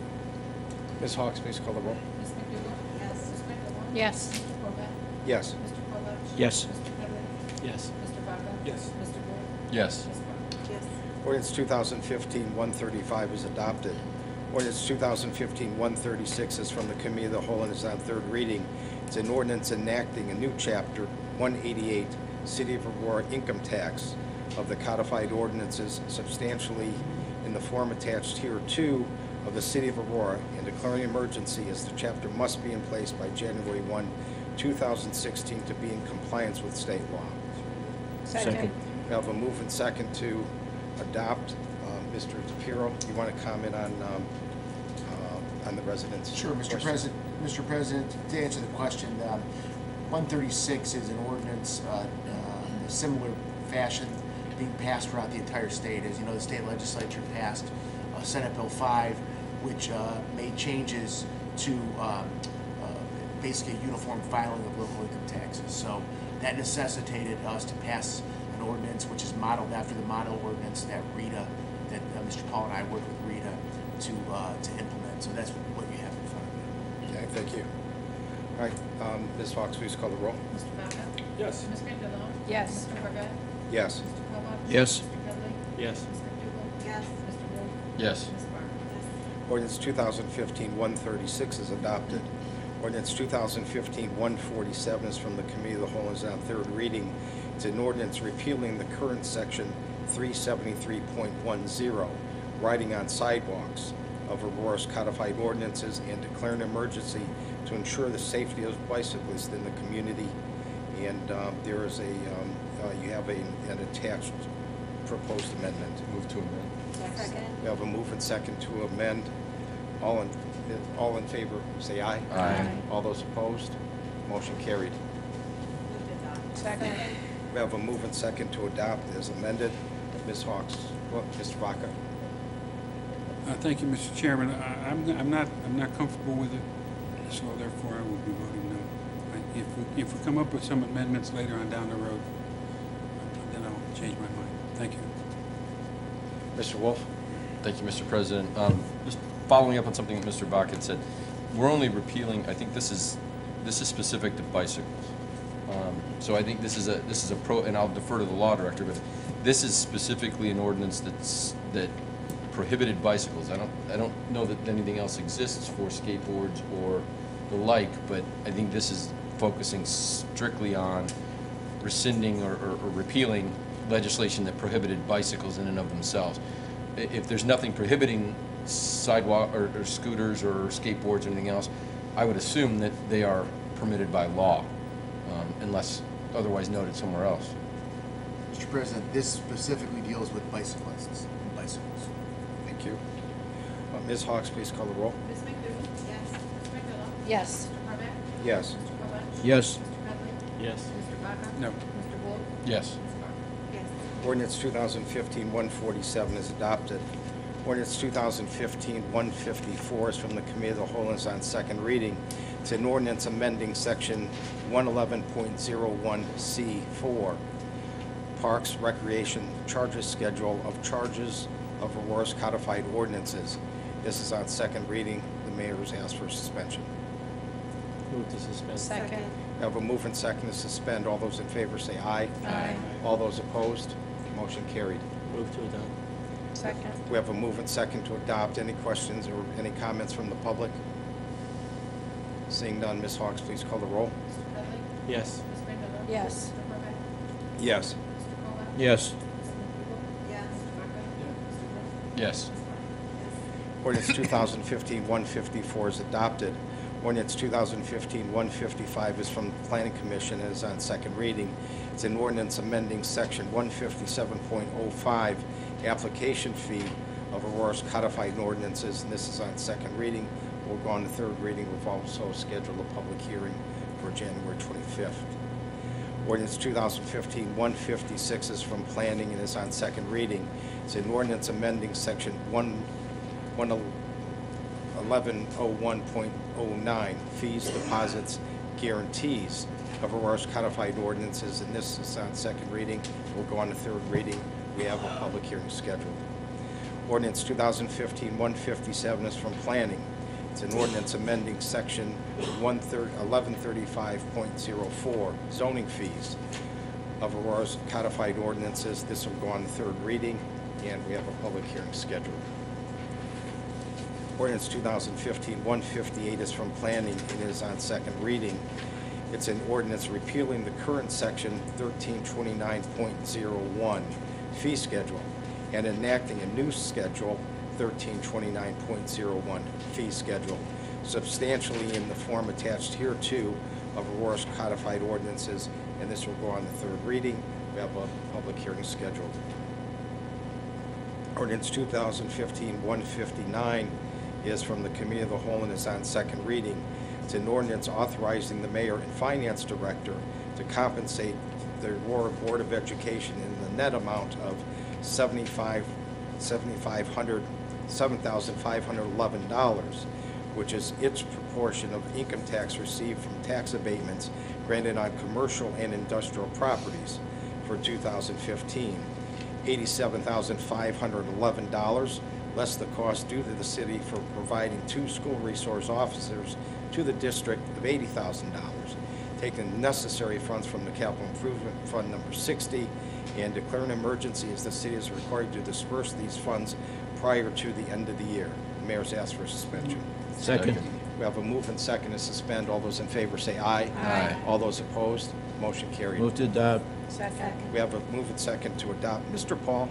Ms. Hawks, please call the roll. Ms. McDougal? Yes. Ms. Randall? Yes. Mr. Corbett? Yes. Mr. Kovak? Yes. Mr. Pedley? Yes. Mr. Vaca? Yes. Mr. Gould? Yes. Ms. Barr? Yes. Ordinance 2015-135 is adopted. Ordinance 2015-136 is from the Committee of the Whole and is on third reading. It's an ordinance enacting a new Chapter 188, City of Aurora Income Tax of the Codified Ordinances substantially in the form attached here to of the City of Aurora and declaring an emergency as the chapter must be in place by January 1, 2016 to be in compliance with state law. Second. We have a move and second to adopt. Mr. DePiero, you want to comment on the residents? Sure, Mr. President. Mr. President, to answer the question, 136 is an ordinance in a similar fashion being passed throughout the entire state. As you know, the state legislature passed Senate Bill 5, which made changes to basically a uniform filing of local income taxes. So that necessitated us to pass an ordinance which is modeled after the model ordinance that Mr. Paul and I worked with Rita to implement. So that's what you have in front of you. Okay, thank you. All right, Ms. Fox, please call the roll. Mr. Vaca? Yes. Ms. Randall? Yes. Mr. Corbett? Yes. Mr. Kovak? Yes. Mr. Pedley? Yes. Ms. McDougal? Yes. Mr. Gould? Yes. Ms. Barr? Ordinance 2015-136 is adopted. Ordinance 2015-147 is from the Committee of the Whole and is on third reading. It's an ordinance repealing the current section 373.10, riding on sidewalks of Aurora's codified ordinances and declaring an emergency to ensure the safety of bicyclists in the community. And there is you have an attached proposed amendment. Move to amend. Second. We have a move and second to amend. All in favor, say aye. Aye. All those opposed? Motion carried. Move to adopt. Second. We have a move and second to adopt as amended. Ms. Hawks, Mr. Vaca. Thank you, Mr. Chairman. I'm not comfortable with it, so therefore I will be voting no. If we come up with some amendments later on down the road, then I'll change my mind. Thank you. Mr. Wolf? Thank you, Mr. President. Just following up on something that Mr. Bach had said, we're only repealing. I think this is specific to bicycles. So I think this is a pro, and I'll defer to the law director, but this is specifically an ordinance that prohibited bicycles. I don't know that anything else exists for skateboards or the like, but I think this is focusing strictly on rescinding or repealing legislation that prohibited bicycles in and of themselves. If there's nothing prohibiting sidewalk or scooters or skateboards or anything else, I would assume that they are permitted by law, unless otherwise noted somewhere else. Mr. President, this specifically deals with bicyclists and bicycles. Thank you. Ms. Hawks, please call the roll. Ms. McDougal? Yes. Ms. Randall? Yes. Mr. Corbett? Yes. Mr. Kovak? Yes. Mr. Pedley? Yes. Mr. Vaca? No. Mr. Gould? Yes. Ms. Barr? Yes. Ordinance 2015-147 is adopted. Ordinance 2015-154 is from the Committee of the Whole and is on second reading. It's an ordinance amending Section 111.01C4, Parks, Recreation, Charges Schedule of Charges of Aurora's codified ordinances. This is on second reading. The mayor has asked for suspension. Move to suspend. Second. I have a move and second to suspend. All those in favor say aye. Aye. All those opposed, motion carried. Move to adopt. Second. We have a move and second to adopt. Any questions or any comments from the public? Seeing none, Ms. Hawks, please call the roll. Yes. Yes. Yes. Yes. Yes. Ordinance 2015-154 is adopted. Ordinance 2015-155 is from the Planning Commission and is on second reading. It's an ordinance amending Section 157.05, application fee of Aurora's codified ordinances, and this is on second reading. We'll go on to third reading. We've also scheduled a public hearing for January 25th. Ordinance 2015-156 is from Planning and is on second reading. It's an ordinance amending Section 1101.09, fees, deposits, guarantees of Aurora's codified ordinances, and this is on second reading. We'll go on to third reading. We have a public hearing scheduled. Ordinance 2015-157 is from Planning. It's an ordinance amending Section 1135.04, zoning fees of Aurora's codified ordinances. This will go on to third reading, and we have a public hearing scheduled. Ordinance 2015-158 is from Planning and is on second reading. It's an ordinance repealing the current Section 1329.01 fee schedule and enacting a new Schedule 1329.01 fee schedule, substantially in the form attached hereto of Aurora's codified ordinances, and this will go on to third reading. We have a public hearing scheduled. Ordinance 2015-159 is from the Committee of the Whole and is on second reading. It's an ordinance authorizing the mayor and finance director to compensate the Aurora Board of Education in the net amount of $7,511, which is its proportion of income tax received from tax abatements granted on commercial and industrial properties for 2015. $87,511, less the cost due to the city for providing 2 school resource officers to the district of $80,000. Taking the necessary funds from the Capital Improvement Fund number 60 and declare an emergency as the city is required to disperse these funds prior to the end of the year. The mayor's asked for suspension. Second. We have a move and second to suspend. All those in favor say aye. Aye. All those opposed, motion carried. Move to adopt. Second. We have a move and second to adopt. Mr. Paul?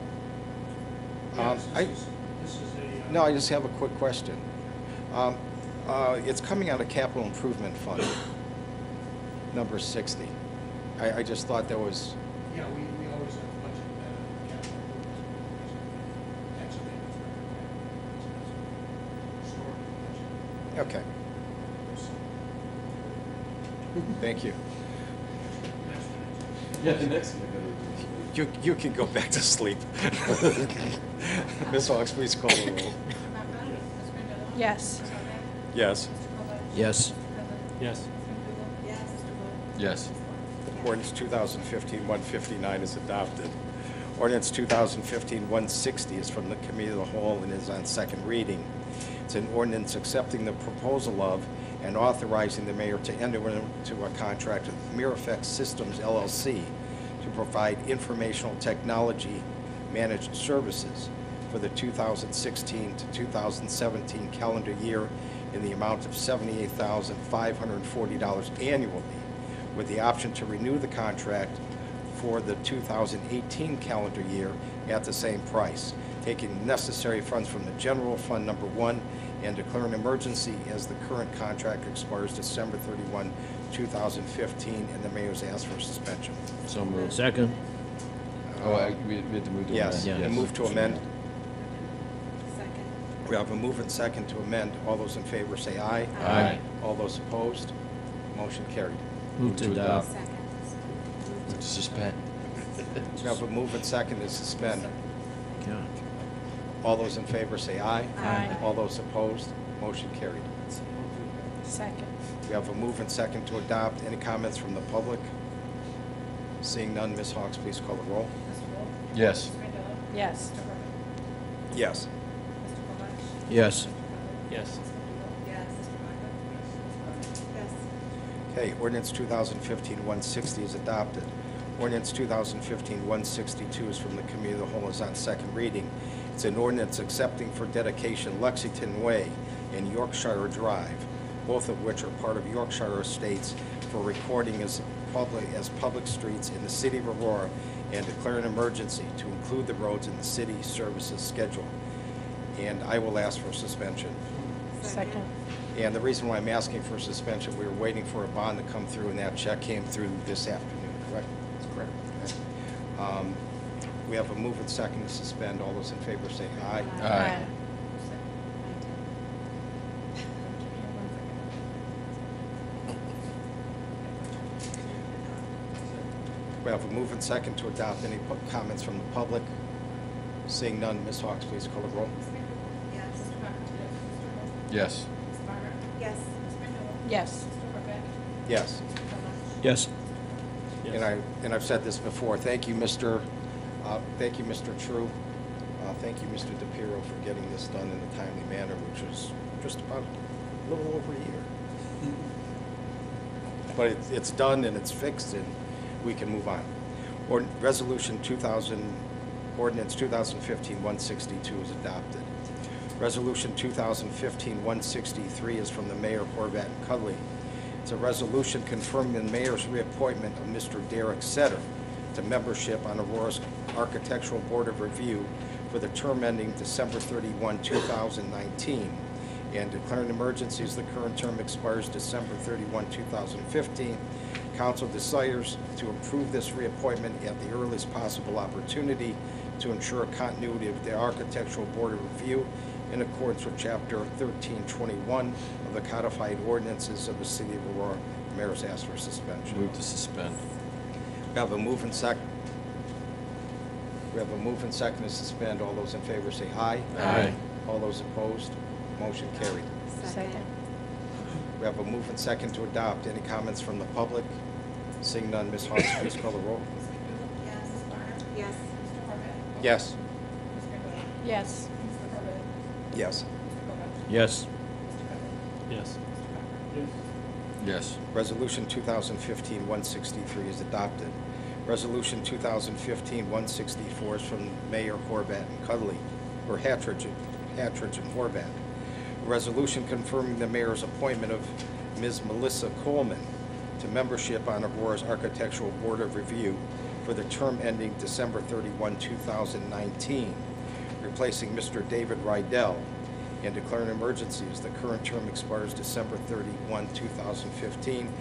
No, I just have a quick question. It's coming out of Capital Improvement Fund, number 60. I just thought that was, Yeah, we always have budget capital improvements. okay. Thank you. Yeah, the next one. You can go back to sleep. Ms. Hawks, please call the roll. Yes. Yes. Yes. Yes. Yes. Ordinance 2015-159 is adopted. Ordinance 2015-160 is from the Committee of the Whole and is on second reading. It's an ordinance accepting the proposal of and authorizing the mayor to enter into a contract with Mirafex Systems LLC to provide informational technology managed services for the 2016 to 2017 calendar year in the amount of $78,540 annually, with the option to renew the contract for the 2018 calendar year at the same price, taking necessary funds from the general fund number 1 and declare an emergency as the current contract expires December 31, 2015, and the mayor's asked for suspension. So moved. Second. Oh, we had to move to Yes, amend. and move to amend. Second. We have a move and second to amend. All those in favor say aye. Aye. All those opposed, motion carried. Move to adopt. Second. Move to suspend. We have a move and second to suspend. Yeah. All those in favor say aye. Aye. All those opposed, motion carried. Second. We have a move and second to adopt. Any comments from the public? Seeing none, Ms. Hawks, please call the roll. Yes. Yes. Yes. Yes. Yes. Yes. Okay, ordinance 2015-160 is adopted. Ordinance 2015-162 is from the Committee of the Whole, is on second reading. It's an ordinance accepting for dedication Lexington Way and Yorkshire Drive, both of which are part of Yorkshire Estates, for recording as public streets in the city of Aurora, and declare an emergency to include the roads in the city services schedule. And I will ask for suspension. Second. And the reason why I'm asking for suspension, we were waiting for a bond to come through, and that check came through this afternoon, correct? That's correct. Okay. We have a move and second to suspend. All those in favor say aye. Aye. We have a move and second to adopt. Any comments from the public? Seeing none, Ms. Hawks, please call the roll. Yes. Yes. Yes. Yes. Yes. Yes. And I've said this before. Thank you, Mr. True. Thank you, Mr. DePiero, for getting this done in a timely manner, which was just about a little over a year. But it's done and it's fixed, and we can move on. Ordinance 2015-162 is adopted. Resolution 2015-163 is from the Mayor, Horvat, and Cudley. It's a resolution confirming the mayor's reappointment of Mr. Derek Setter to membership on Aurora's Architectural Board of Review for the term ending December 31, 2019, and declaring an emergency as the current term expires December 31, 2015. Council desires to approve this reappointment at the earliest possible opportunity to ensure continuity of the Architectural Board of Review in accordance with Chapter 1321 of the Codified Ordinances of the City of Aurora. The Mayor's asked for suspension. Move to suspend. We have a move and second. We have a move and second to suspend. All those in favor say aye. Aye. All those opposed, motion carried. Second. We have a move and second to adopt. Any comments from the public? Seeing none, Ms. Hawks, please call the roll. Yes. Yes. Yes. Yes. Yes. Yes. Yes. Resolution 2015-163 is adopted. Resolution 2015-164 is from Mayor Horvat and Cudley, or Hatridge and Horvat. A resolution confirming the mayor's appointment of Ms. Melissa Coleman to membership on Aurora's Architectural Board of Review for the term ending December 31, 2019, replacing Mr. David Rydell, and declare an emergency as the current term expires December 31, 2015,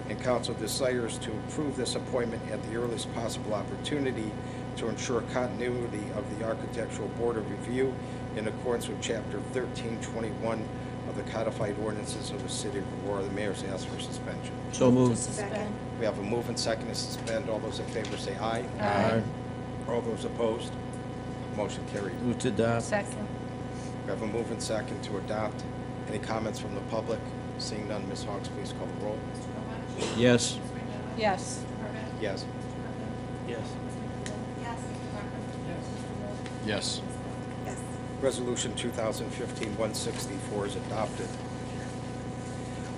and council desires to approve this appointment at the earliest possible opportunity to ensure continuity of the Architectural Board of Review in accordance with Chapter 1321 of the Codified Ordinances of the City of Aurora. The mayor's asked for suspension. So moved. Second. We have a move and second to suspend. All those in favor say aye. Aye. All those opposed, motion carried. Move to adopt. Second. We have a move and second to adopt. Any comments from the public? Seeing none, Ms. Hawks, please call the roll. Yes. Yes. Yes. Yes. Yes. Yes. Resolution 2015-164 is adopted.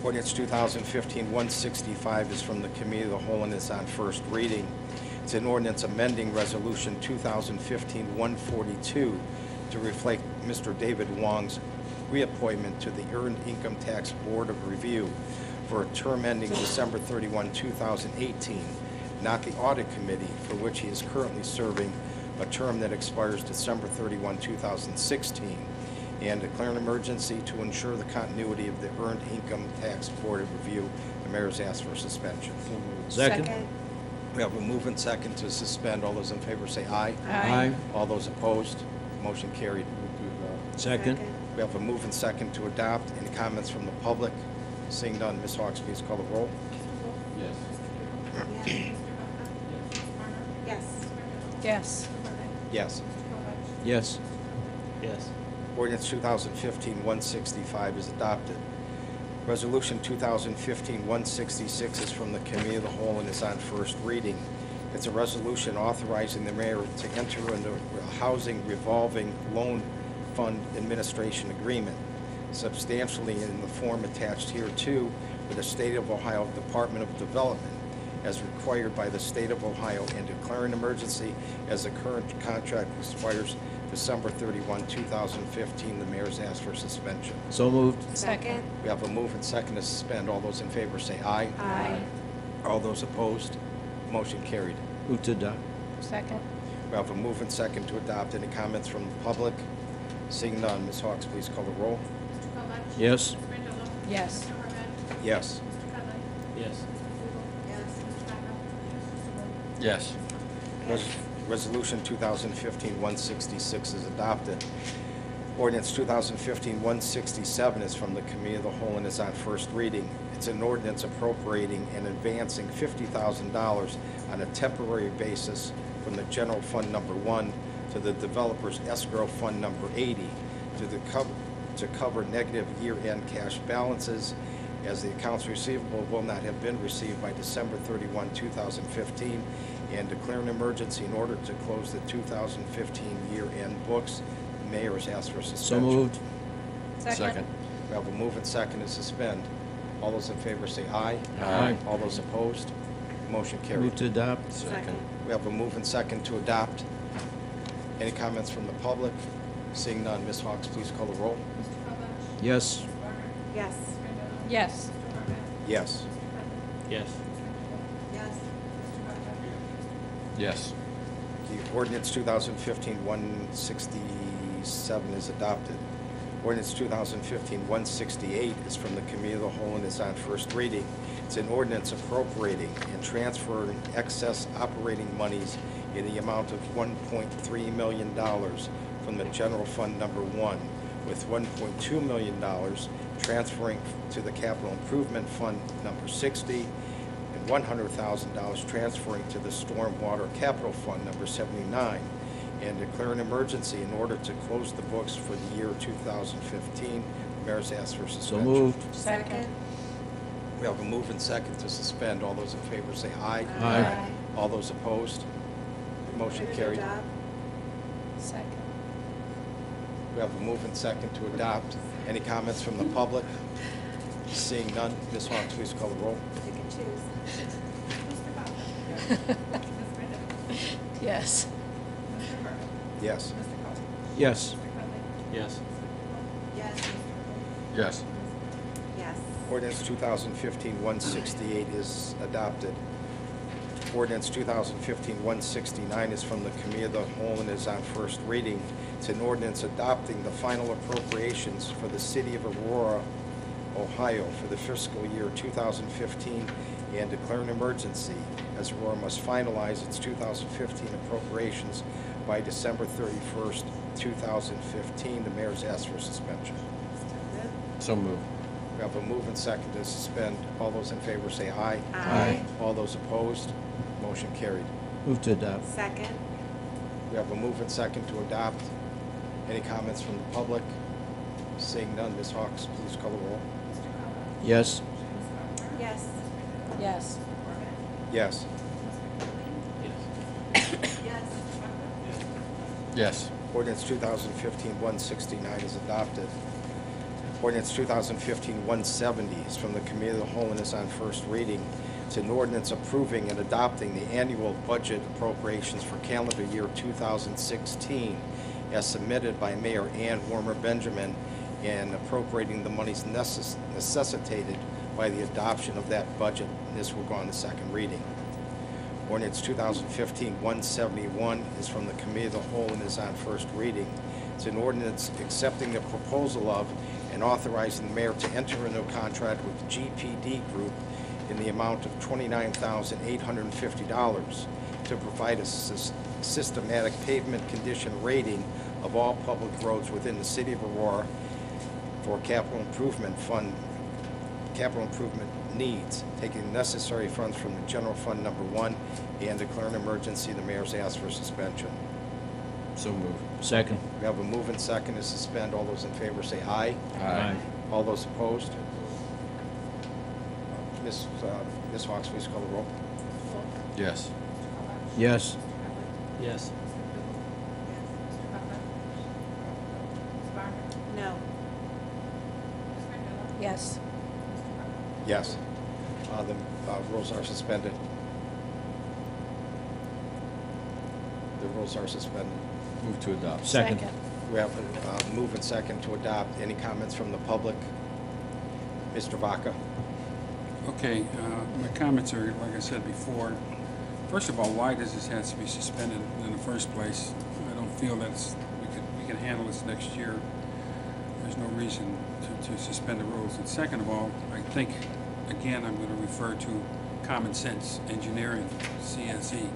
Ordinance 2015-165 is from the Committee of the Whole and is on first reading. It's an ordinance amending Resolution 2015-142 to reflect Mr. David Wong's reappointment to the Earned Income Tax Board of Review for a term ending December 31, 2018, not the Audit Committee, for which he is currently serving a term that expires December 31, 2016, and declare an emergency to ensure the continuity of the Earned Income Tax Board of Review. The mayor's asked for suspension. Second. We have a move and second to suspend. All those in favor say aye. Aye. All those opposed, motion carried. Second. We have a move and second to adopt. Any comments from the public? Seeing none, Ms. Hawks, please call the roll. Yes. Yes. Yes. Yes. Yes. Yes. Ordinance 2015-165 is adopted. Resolution 2015-166 is from the Committee of the Whole and is on first reading. It's a resolution authorizing the mayor to enter into a housing revolving loan Fund Administration Agreement, substantially in the form attached hereto with the State of Ohio Department of Development, as required by the State of Ohio, and declaring emergency as the current contract expires December 31, 2015. The mayor's asked for suspension. So moved. Second. We have a move and second to suspend. All those in favor say aye. Aye. All those opposed, motion carried. Move to adopt. Second. We have a move and second to adopt. Any comments from the public? Seeing none, Ms. Hawks, please call the roll. Yes. Yes. Yes. Yes. Yes. Resolution 2015-166 is adopted. Ordinance 2015-167 is from the Committee of the Whole and is on first reading. It's an ordinance appropriating and advancing $50,000 on a temporary basis from the General Fund Number 1 to the Developers Escrow Fund Number 80 to cover negative year-end cash balances, as the accounts receivable will not have been received by December 31, 2015, and declare an emergency in order to close the 2015 year-end books. The mayor has asked for suspension. So moved. Second. We have a move and second to suspend. All those in favor say aye. Aye. All those opposed, motion carried. Move to adopt. Second. We have a move and second to adopt. Any comments from the public? Seeing none, Ms. Hawks, please call the roll. Yes. Yes. Yes. Yes. Yes. Yes. The ordinance 2015-167 is adopted. Ordinance 2015-168 is from the Committee of the Whole and is on first reading. It's an ordinance appropriating and transferring excess operating monies in the amount of $1.3 million from the General Fund Number 1, with $1.2 million transferring to the Capital Improvement Fund Number 60, and $100,000 transferring to the Stormwater Capital Fund Number 79, and declare an emergency in order to close the books for the year 2015. The mayor's asked for So suspension. moved. Second. We have a move and second to suspend. All those in favor say aye. Aye. All those opposed, motion carried. Second. We have a move and second to adopt. Any comments from the public? Seeing none, Ms. Hawks, please call the roll. You can choose. Yes. Yes. Yes. Yes. Yes. Yes. Yes. Ordinance 2015-168 is adopted. Ordinance 2015-169 is from the Committee of the Whole and is on first reading. It's an ordinance adopting the final appropriations for the City of Aurora, Ohio for the fiscal year 2015 and declare an emergency, as Aurora must finalize its 2015 appropriations by December 31st, 2015. The mayor's asked for suspension. So moved. We have a move and second to suspend. All those in favor say aye. Aye. All those opposed, motion carried. Move to adopt. Second. We have a move and second to adopt. Any comments from the public? Seeing none, Ms. Hawks, please call the roll. Yes. Yes. Yes. Yes. Yes. Ordinance 2015-169 is adopted. Ordinance 2015-170 is from the Committee of the Whole and is on first reading. It's an ordinance approving and adopting the annual budget appropriations for calendar year 2016 as submitted by Mayor Ann Warmer Benjamin and appropriating the monies necessitated by the adoption of that budget. And this will go on to second reading. Ordinance 2015-171 is from the Committee of the Whole and is on first reading. It's an ordinance accepting the proposal of and authorizing the mayor to enter into a contract with GPD Group in the amount of $29,850 to provide a systematic pavement condition rating of all public roads within the City of Aurora for capital improvement needs, taking necessary funds from the General Fund Number 1 and declare an emergency. The mayor's asked for suspension. So moved. Second. We have a move and second to suspend. All those in favor say aye. Aye. All those opposed? Ms. Hawks, please call the roll. Yes. Yes. Yes. Yes. Yes. The rules are suspended. The rules are suspended. Move to adopt. Second. We have a move and second to adopt. Any comments from the public? Mr. Vaca? Okay, my comments are, like I said before, first of all, why does this have to be suspended in the first place? I don't feel that we can handle this next year. There's no reason to suspend the rules. And second of all, I think, again, I'm going to refer to common sense engineering, CSE.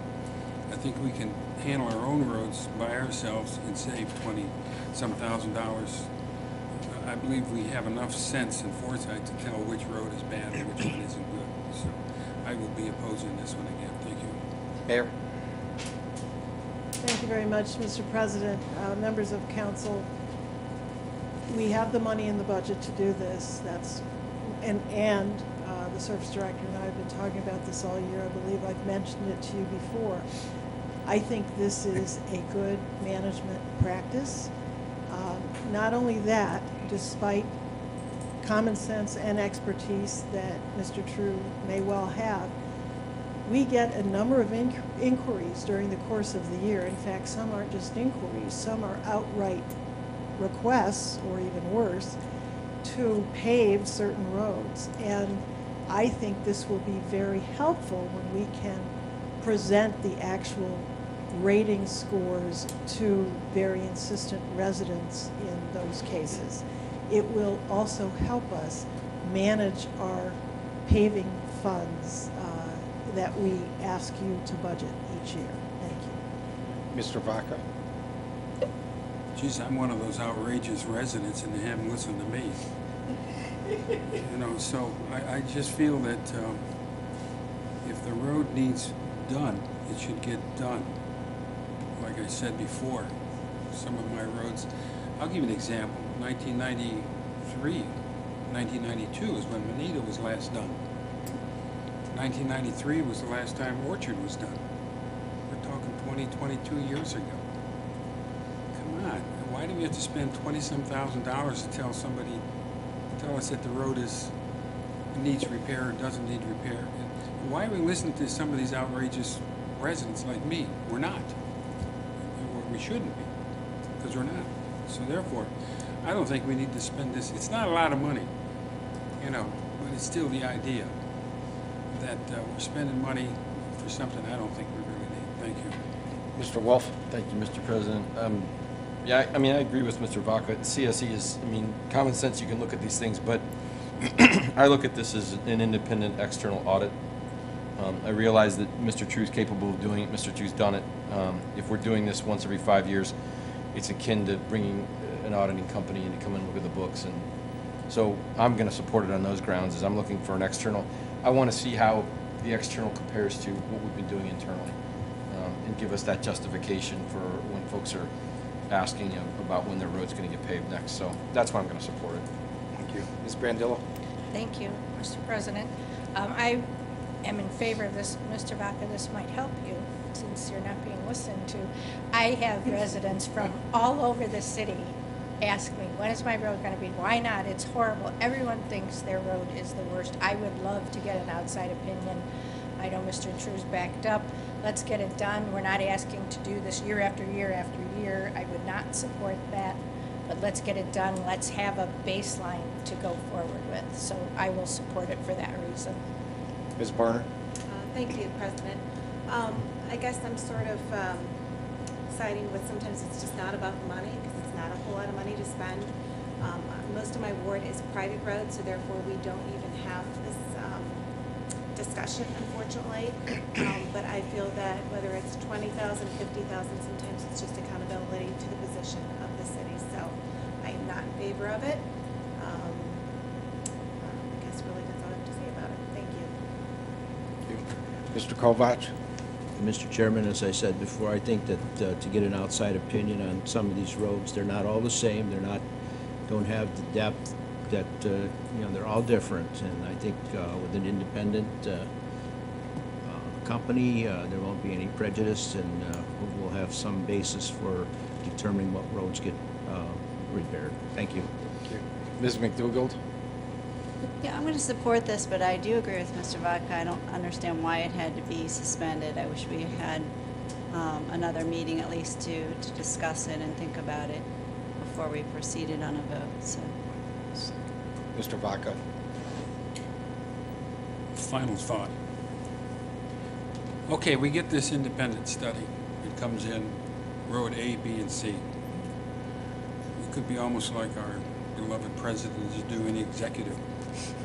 I think we can handle our own roads by ourselves and save $20-some thousand. I believe we have enough sense and foresight to tell which road is bad and which one isn't good. So I will be opposing this one again. Thank you. Mayor? Thank you very much, Mr. President. Members of council, we have the money in the budget to do this. And the service director and I have been talking about this all year. I believe I've mentioned it to you before. I think this is a good management practice. Not only that, despite common sense and expertise that Mr. True may well have, we get a number of inquiries during the course of the year. In fact, some aren't just inquiries, some are outright requests, or even worse, to pave certain roads. And I think this will be very helpful when we can present the actual rating scores to very insistent residents in those cases. It will also help us manage our paving funds that we ask you to budget each year. Thank you. Mr. Vaca? Geez, I'm one of those outrageous residents and they haven't listened to me. You know, so I just feel that if the road needs done, it should get done. Like I said before, some of my roads, I'll give you an example. 1993, 1992 is when Manita was last done. 1993 was the last time Orchard was done. We're talking 20, 22 years ago. Come on, why do we have to spend $20-some thousand to tell somebody, tell us that the road needs repair or doesn't need repair? And why are we listening to some of these outrageous residents like me? We're not. We shouldn't be, because we're not. So therefore, I don't think we need to spend this. It's not a lot of money, you know, but it's still the idea that we're spending money for something I don't think we really need. Thank you. Mr. Wolf? Thank you, Mr. President. Yeah, I mean, I agree with Mr. Vaca. CSE is, I mean, common sense, you can look at these things, but I look at this as an independent external audit. I realize that Mr. True's capable of doing it. Mr. True's done it. If we're doing this once every 5 years, it's akin to bringing an auditing company in to come and look at the books. And so I'm going to support it on those grounds, as I'm looking for an external. I want to see how the external compares to what we've been doing internally, and give us that justification for when folks are asking about when their road's going to get paved next. So that's why I'm going to support it. Thank you. Ms. Brandillo? Thank you, Mr. President. I am in favor of this. Mr. Vaca, this might help you since you're not being listened to. I have residents from all over the city ask me, when is my road going to be? Why not? It's horrible. Everyone thinks their road is the worst. I would love to get an outside opinion. I know Mr. True's backed up. Let's get it done. We're not asking to do this year after year after year. I would not support that, but let's get it done. Let's have a baseline to go forward with. So I will support it for that reason. Ms. Barner? Thank you, President. I guess I'm sort of siding with sometimes it's just not about the money, because it's not a whole lot of money to spend. Most of my ward is private roads, so therefore we don't even have this discussion, unfortunately. But I feel that whether it's 20,000, 50,000, sometimes it's just accountability to the position of the city. So I am not in favor of it. I guess really that's all I have to say about it. Thank you. Mr. Kovach? Mr. Chairman, as I said before, I think that to get an outside opinion on some of these roads, they're not all the same. They're not, don't have the depth that, you know, they're all different. And I think with an independent company, there won't be any prejudice, and we'll have some basis for determining what roads get repaired. Thank you. Ms. McDougald? Yeah, I'm going to support this, but I do agree with Mr. Vodka. I don't understand why it had to be suspended. I wish we had another meeting at least to discuss it and think about it before we proceeded on a vote, so. Mr. Vaca? Final thought. Okay, we get this independent study. It comes in road A, B, and C. It could be almost like our beloved president is doing executive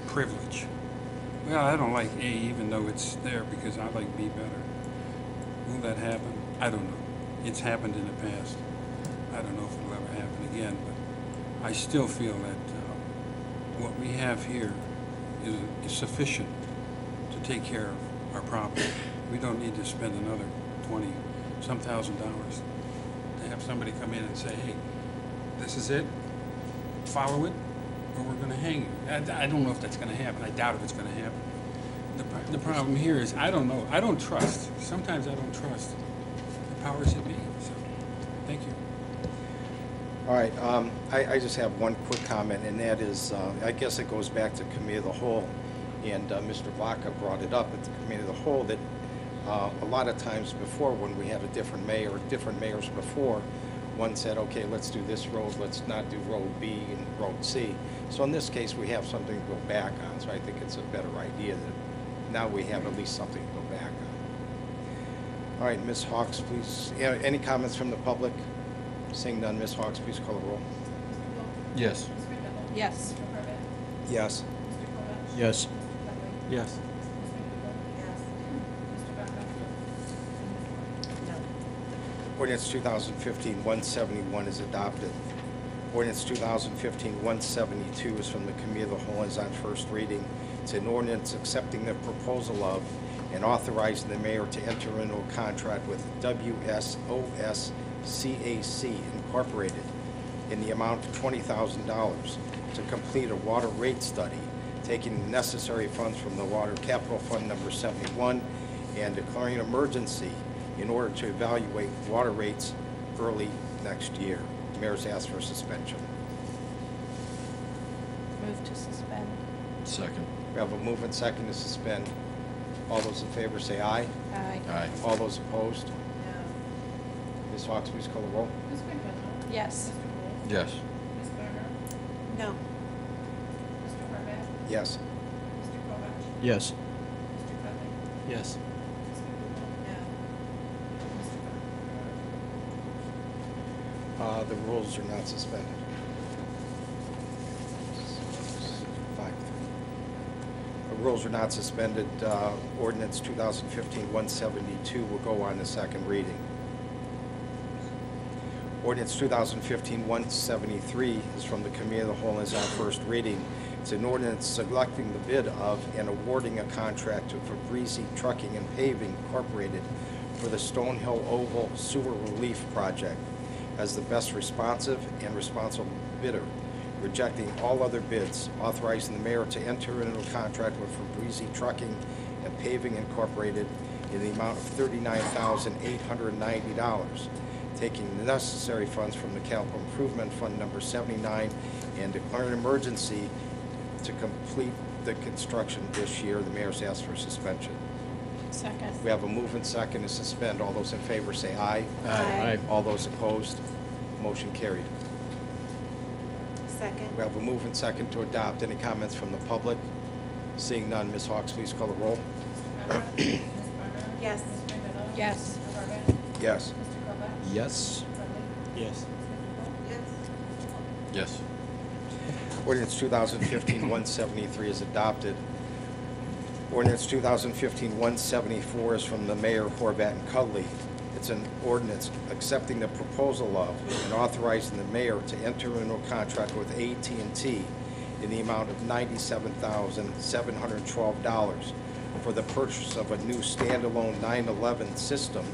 privilege. Well, I don't like A even though it's there because I like B better. Will that happen? I don't know. It's happened in the past. I don't know if it'll ever happen again, but I still feel that what we have here is sufficient to take care of our problem. We don't need to spend another $20-some thousand to have somebody come in and say, hey, this is it, follow it, or we're going to hang you. I don't know if that's going to happen. I doubt if it's going to happen. The problem here is I don't know. I don't trust. Sometimes I don't trust the powers that be. So, thank you. All right, I just have one quick comment, and that is, I guess it goes back to Committee of the Whole, and Mr. Vaca brought it up at the Committee of the Whole, that a lot of times before, when we had a different mayor, or different mayors before, one said, okay, let's do this road, let's not do Road B and Road C. So in this case, we have something to go back on, so I think it's a better idea that now we have at least something to go back on. All right, Ms. Hawks, please, any comments from the public? Seeing none, Ms. Hawks, please call the roll. Yes. Yes. Yes. Yes. Yes. Ordinance 2015-171 is adopted. Ordinance 2015-172 is from the Committee of the Whole and is on first reading. It's an ordinance accepting the proposal of and authorizing the mayor to enter into a contract with WSOS CAC Incorporated in the amount of $20,000 to complete a water rate study, taking the necessary funds from the Water Capital Fund number 71 and declaring an emergency in order to evaluate water rates early next year. The mayor's asked for suspension. Move to suspend. Second. We have a move and second to suspend. All those in favor say aye. Aye. Aye. All those opposed? Ms. Hawks, please call the roll. Yes. Yes. No. Yes. Yes. Yes. The rules are not suspended. 5-3. The rules are not suspended. Ordinance 2015-172 will go on the second reading. Ordinance 2015-173 is from the Committee of the Whole and is on first reading. It's an ordinance selecting the bid of and awarding a contract to Fabrizi Trucking and Paving Incorporated for the Stonehill Oval Sewer Relief Project as the best responsive and responsible bidder, rejecting all other bids, authorizing the mayor to enter into a contract with Fabrizi Trucking and Paving Incorporated in the amount of $39,890, taking the necessary funds from the Capital Improvement Fund number 79 and declaring an emergency to complete the construction this year. The mayor's asked for suspension. Second. We have a move and second to suspend. All those in favor say aye. Aye. All those opposed, motion carried. Second. We have a move and second to adopt. Any comments from the public? Seeing none, Ms. Hawks, please call the roll. Yes. Yes. Yes. Yes. Yes. Yes. Ordinance 2015-173 is adopted. Ordinance 2015-174 is from the Mayor, Horvat, and Cudley. It's an ordinance accepting the proposal of and authorizing the mayor to enter into a contract with AT&T in the amount of $97,712 for the purchase of a new standalone 911 system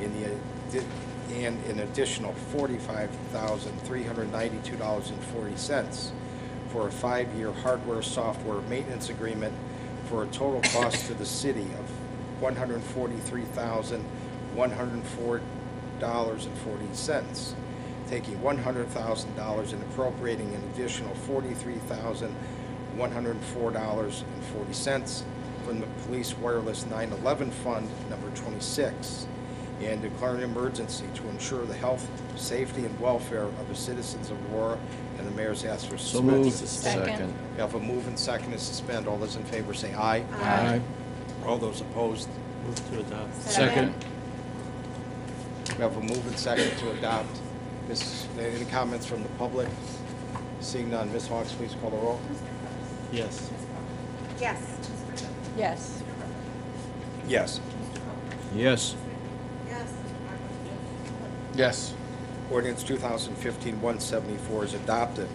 and an additional $45,392.40 for a 5-year hardware-software maintenance agreement for a total cost to the city of $143,104.40, taking $100,000 and appropriating an additional $104.40 from the Police Wireless 9/11 Fund, number 26, and declaring an emergency to ensure the health, safety, and welfare of the citizens of Aurora, and the mayor's asked for So suspension. moved. Second. We have a move and second to suspend. All those in favor say aye. Aye. All those opposed? Move to adopt. Second. We have a move and second to adopt. Any comments from the public? Seeing none, Ms. Hawks, please call the roll. Yes. Yes. Yes. Yes. Yes. Yes. Yes. Ordinance 2015-174 is adopted.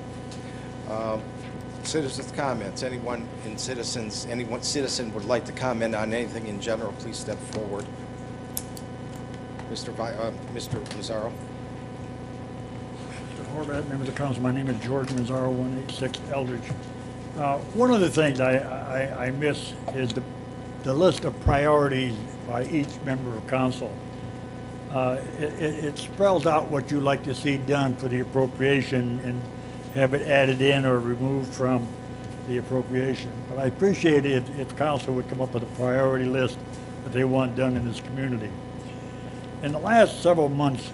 Citizens' comments. Anyone citizen would like to comment on anything in general, please step forward. Mr. Mazzaro. Mr. Horvath, members of council, my name is George Mazzaro, 186 Eldridge. One of the things I miss is the list of priorities by each member of council. It spells out what you like to see done for the appropriation and have it added in or removed from the appropriation. But I appreciate it if council would come up with a priority list that they want done in this community. In the last several months,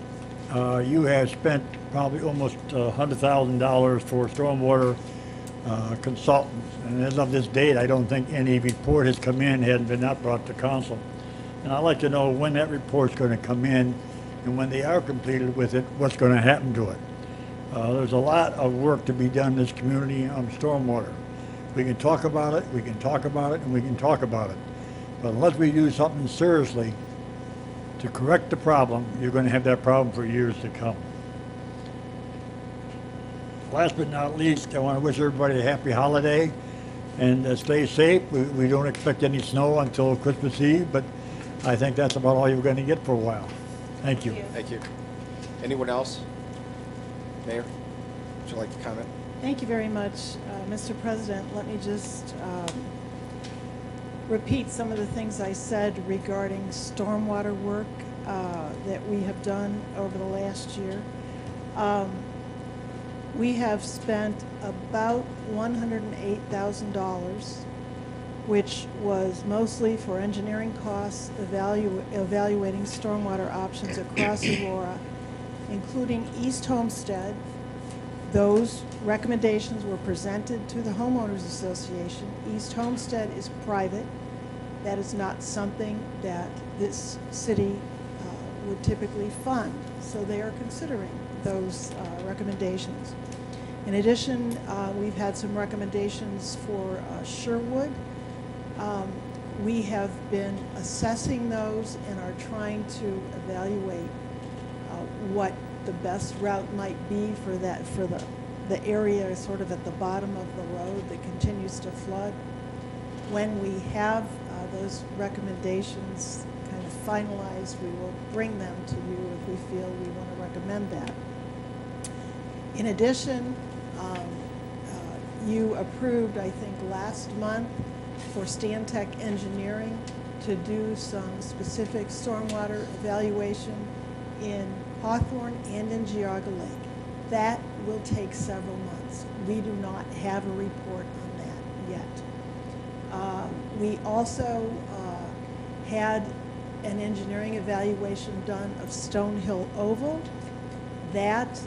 you have spent probably almost $100,000 for stormwater consultants. And as of this date, I don't think any report has come in, hadn't been not brought to council. And I'd like to know when that report's going to come in, and when they are completed with it, what's going to happen to it. There's a lot of work to be done in this community on stormwater. We can talk about it, we can talk about it, and we can talk about it. But unless we do something seriously to correct the problem, you're going to have that problem for years to come. Last but not least, I want to wish everybody a happy holiday and stay safe. We don't expect any snow until Christmas Eve, but I think that's about all you're going to get for a while. Thank you. Thank you. Anyone else? Mayor, would you like to comment? Thank you very much, Mr. President. Let me just repeat some of the things I said regarding stormwater work that we have done over the last year. We have spent about $108,000, which was mostly for engineering costs, evaluating stormwater options across Aurora, including East Homestead. Those recommendations were presented to the Homeowners Association. East Homestead is private. That is not something that this city would typically fund, so they are considering those recommendations. In addition, we've had some recommendations for Sherwood. We have been assessing those and are trying to evaluate what the best route might be for the area sort of at the bottom of the road that continues to flood. When we have those recommendations kind of finalized, we will bring them to you if we feel we want to recommend that. In addition, you approved, I think, last month for Stantec Engineering to do some specific stormwater evaluation in Hawthorne and in Geauga Lake. That will take several months. We do not have a report on that yet. We also had an engineering evaluation done of Stonehill Oval. That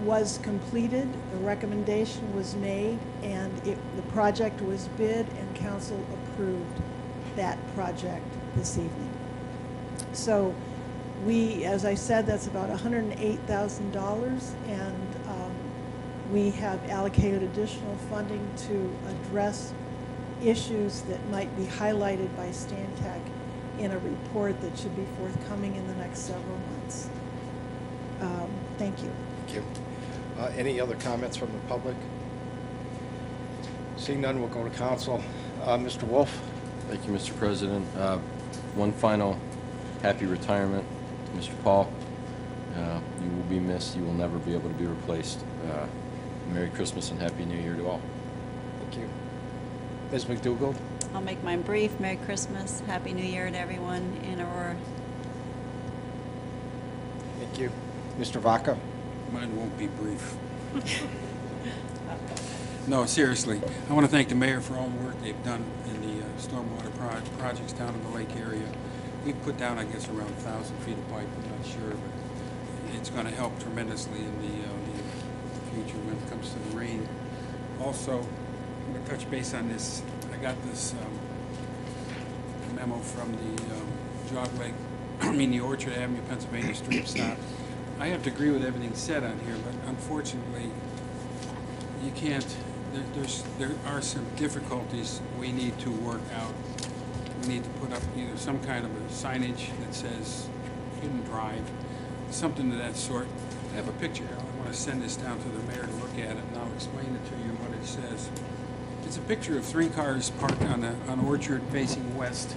was completed, the recommendation was made, and the project was bid, and council approved that project this evening. So we, as I said, that's about $108,000, and we have allocated additional funding to address issues that might be highlighted by Stantec in a report that should be forthcoming in the next several months. Thank you. Thank you. Any other comments from the public? Seeing none, we'll go to council. Mr. Wolf? Thank you, Mr. President. One final happy retirement to Mr. Paul. You will be missed. You will never be able to be replaced. Merry Christmas and Happy New Year to all. Thank you. Ms. McDougall? I'll make mine brief. Merry Christmas, Happy New Year to everyone in Aurora. Thank you. Mr. Vaca? Mine won't be brief. No, seriously, I want to thank the mayor for all the work they've done in the stormwater projects down in the lake area. We've put down, I guess, around 1,000 feet of pipe, I'm not sure, but it's going to help tremendously in the future when it comes to the rain. Also, I'm going to touch base on this. I got this memo from the Jog Lake, the Orchard Avenue, Pennsylvania street stop. I have to agree with everything said on here, but unfortunately, you can't, there are some difficulties we need to work out. We need to put up either some kind of a signage that says hidden drive, something of that sort. I have a picture here. I want to send this down to the mayor to look at it, and I'll explain it to you what it says. It's a picture of 3 cars parked on Orchard facing west,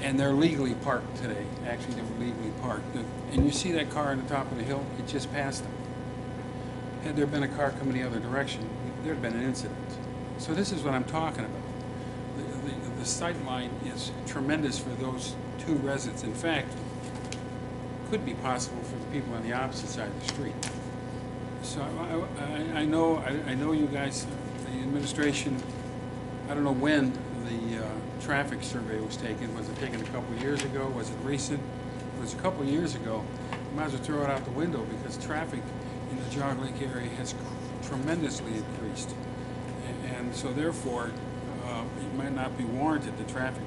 and they're legally parked today. Actually, they were legally parked. And you see that car on the top of the hill? It just passed them. Had there been a car coming the other direction, there'd been an incident. So this is what I'm talking about. The sight line is tremendous for those 2 residents. In fact, could be possible for the people on the opposite side of the street. So I know you guys, the administration, I don't know when the traffic survey was taken. Was it taken a couple of years ago? Was it recent? If it was a couple of years ago, you might as well throw it out the window because traffic in the Jog Lake area has tremendously increased. And so therefore, it might not be warranted, the traffic.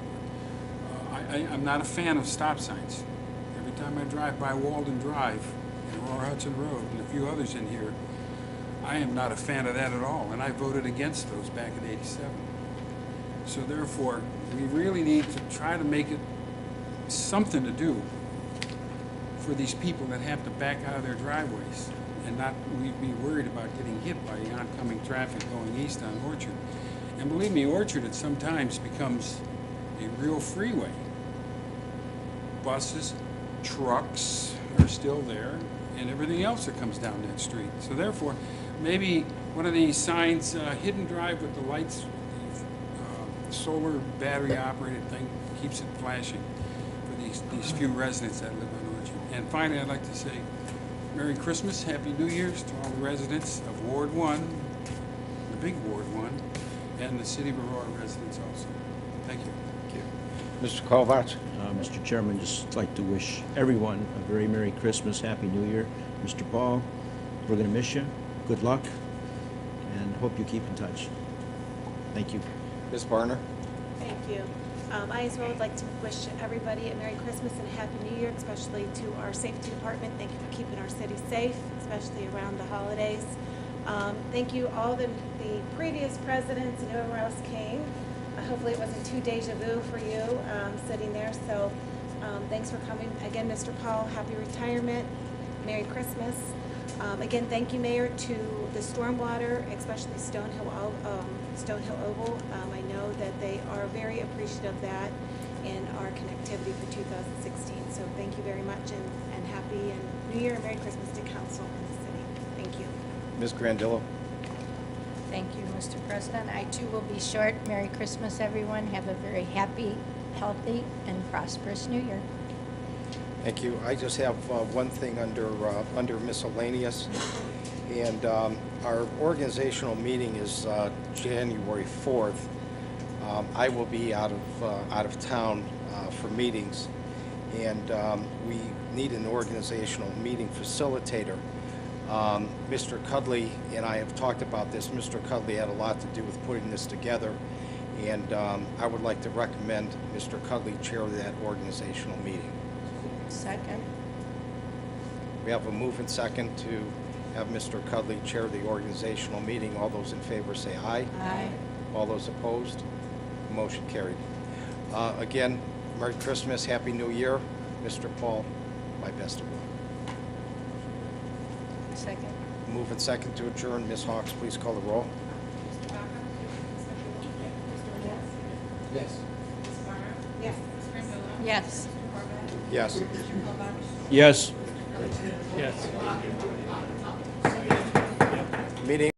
I'm not a fan of stop signs. Every time I drive by Walden Drive and Aurora Hudson Road and a few others in here, I am not a fan of that at all, and I voted against those back in '87. So therefore, we really need to try to make it something to do for these people that have to back out of their driveways and not be worried about getting hit by the oncoming traffic going east on Orchard. And believe me, Orchard at some times becomes a real freeway. Buses, trucks are still there, and everything else that comes down that street. So therefore, maybe one of these signs, hidden drive with the lights, the solar battery operated thing, keeps it flashing for these few residents that live on Orchard. And finally, I'd like to say Merry Christmas, Happy New Year's to all the residents of Ward 1, the big Ward 1, and the City of Aurora residents also. Thank you. Mr. Kovacs? Mr. Chairman, just like to wish everyone a very Merry Christmas, Happy New Year. Mr. Paul, we're going to miss you. Good luck, and hope you keep in touch. Thank you. Ms. Barner? Thank you. I as well would like to wish everybody a Merry Christmas and a Happy New Year, especially to our safety department. Thank you for keeping our city safe, especially around the holidays. Thank you all the previous presidents and whoever else came. Hopefully it wasn't too deja vu for you sitting there. So thanks for coming. Again, Mr. Paul, happy retirement. Merry Christmas. Again, thank you, Mayor, to the Stormwater, especially Stonehill Oval. I know that they are very appreciative of that and our connectivity for 2016. So thank you very much, and happy and New Year and Merry Christmas to Council and the city. Thank you. Ms. Grandillo? Thank you, Mr. President. I too will be short. Merry Christmas, everyone. Have a very happy, healthy, and prosperous New Year. Thank you. I just have one thing under miscellaneous, and our organizational meeting is January 4th. I will be out of town for meetings, and we need an organizational meeting facilitator. Mr. Cudley and I have talked about this. Mr. Cudley had a lot to do with putting this together, and I would like to recommend Mr. Cudley chair that organizational meeting. Second. We have a move and second to have Mr. Cudley chair the organizational meeting. All those in favor say aye. Aye. All those opposed? Motion carried. Again, Merry Christmas, Happy New Year. Mr. Paul, my best of luck. Second. Move and second to adjourn. Ms. Hawks, please call the roll. Yes. Yes. Yes. Yes. Yes. Meeting.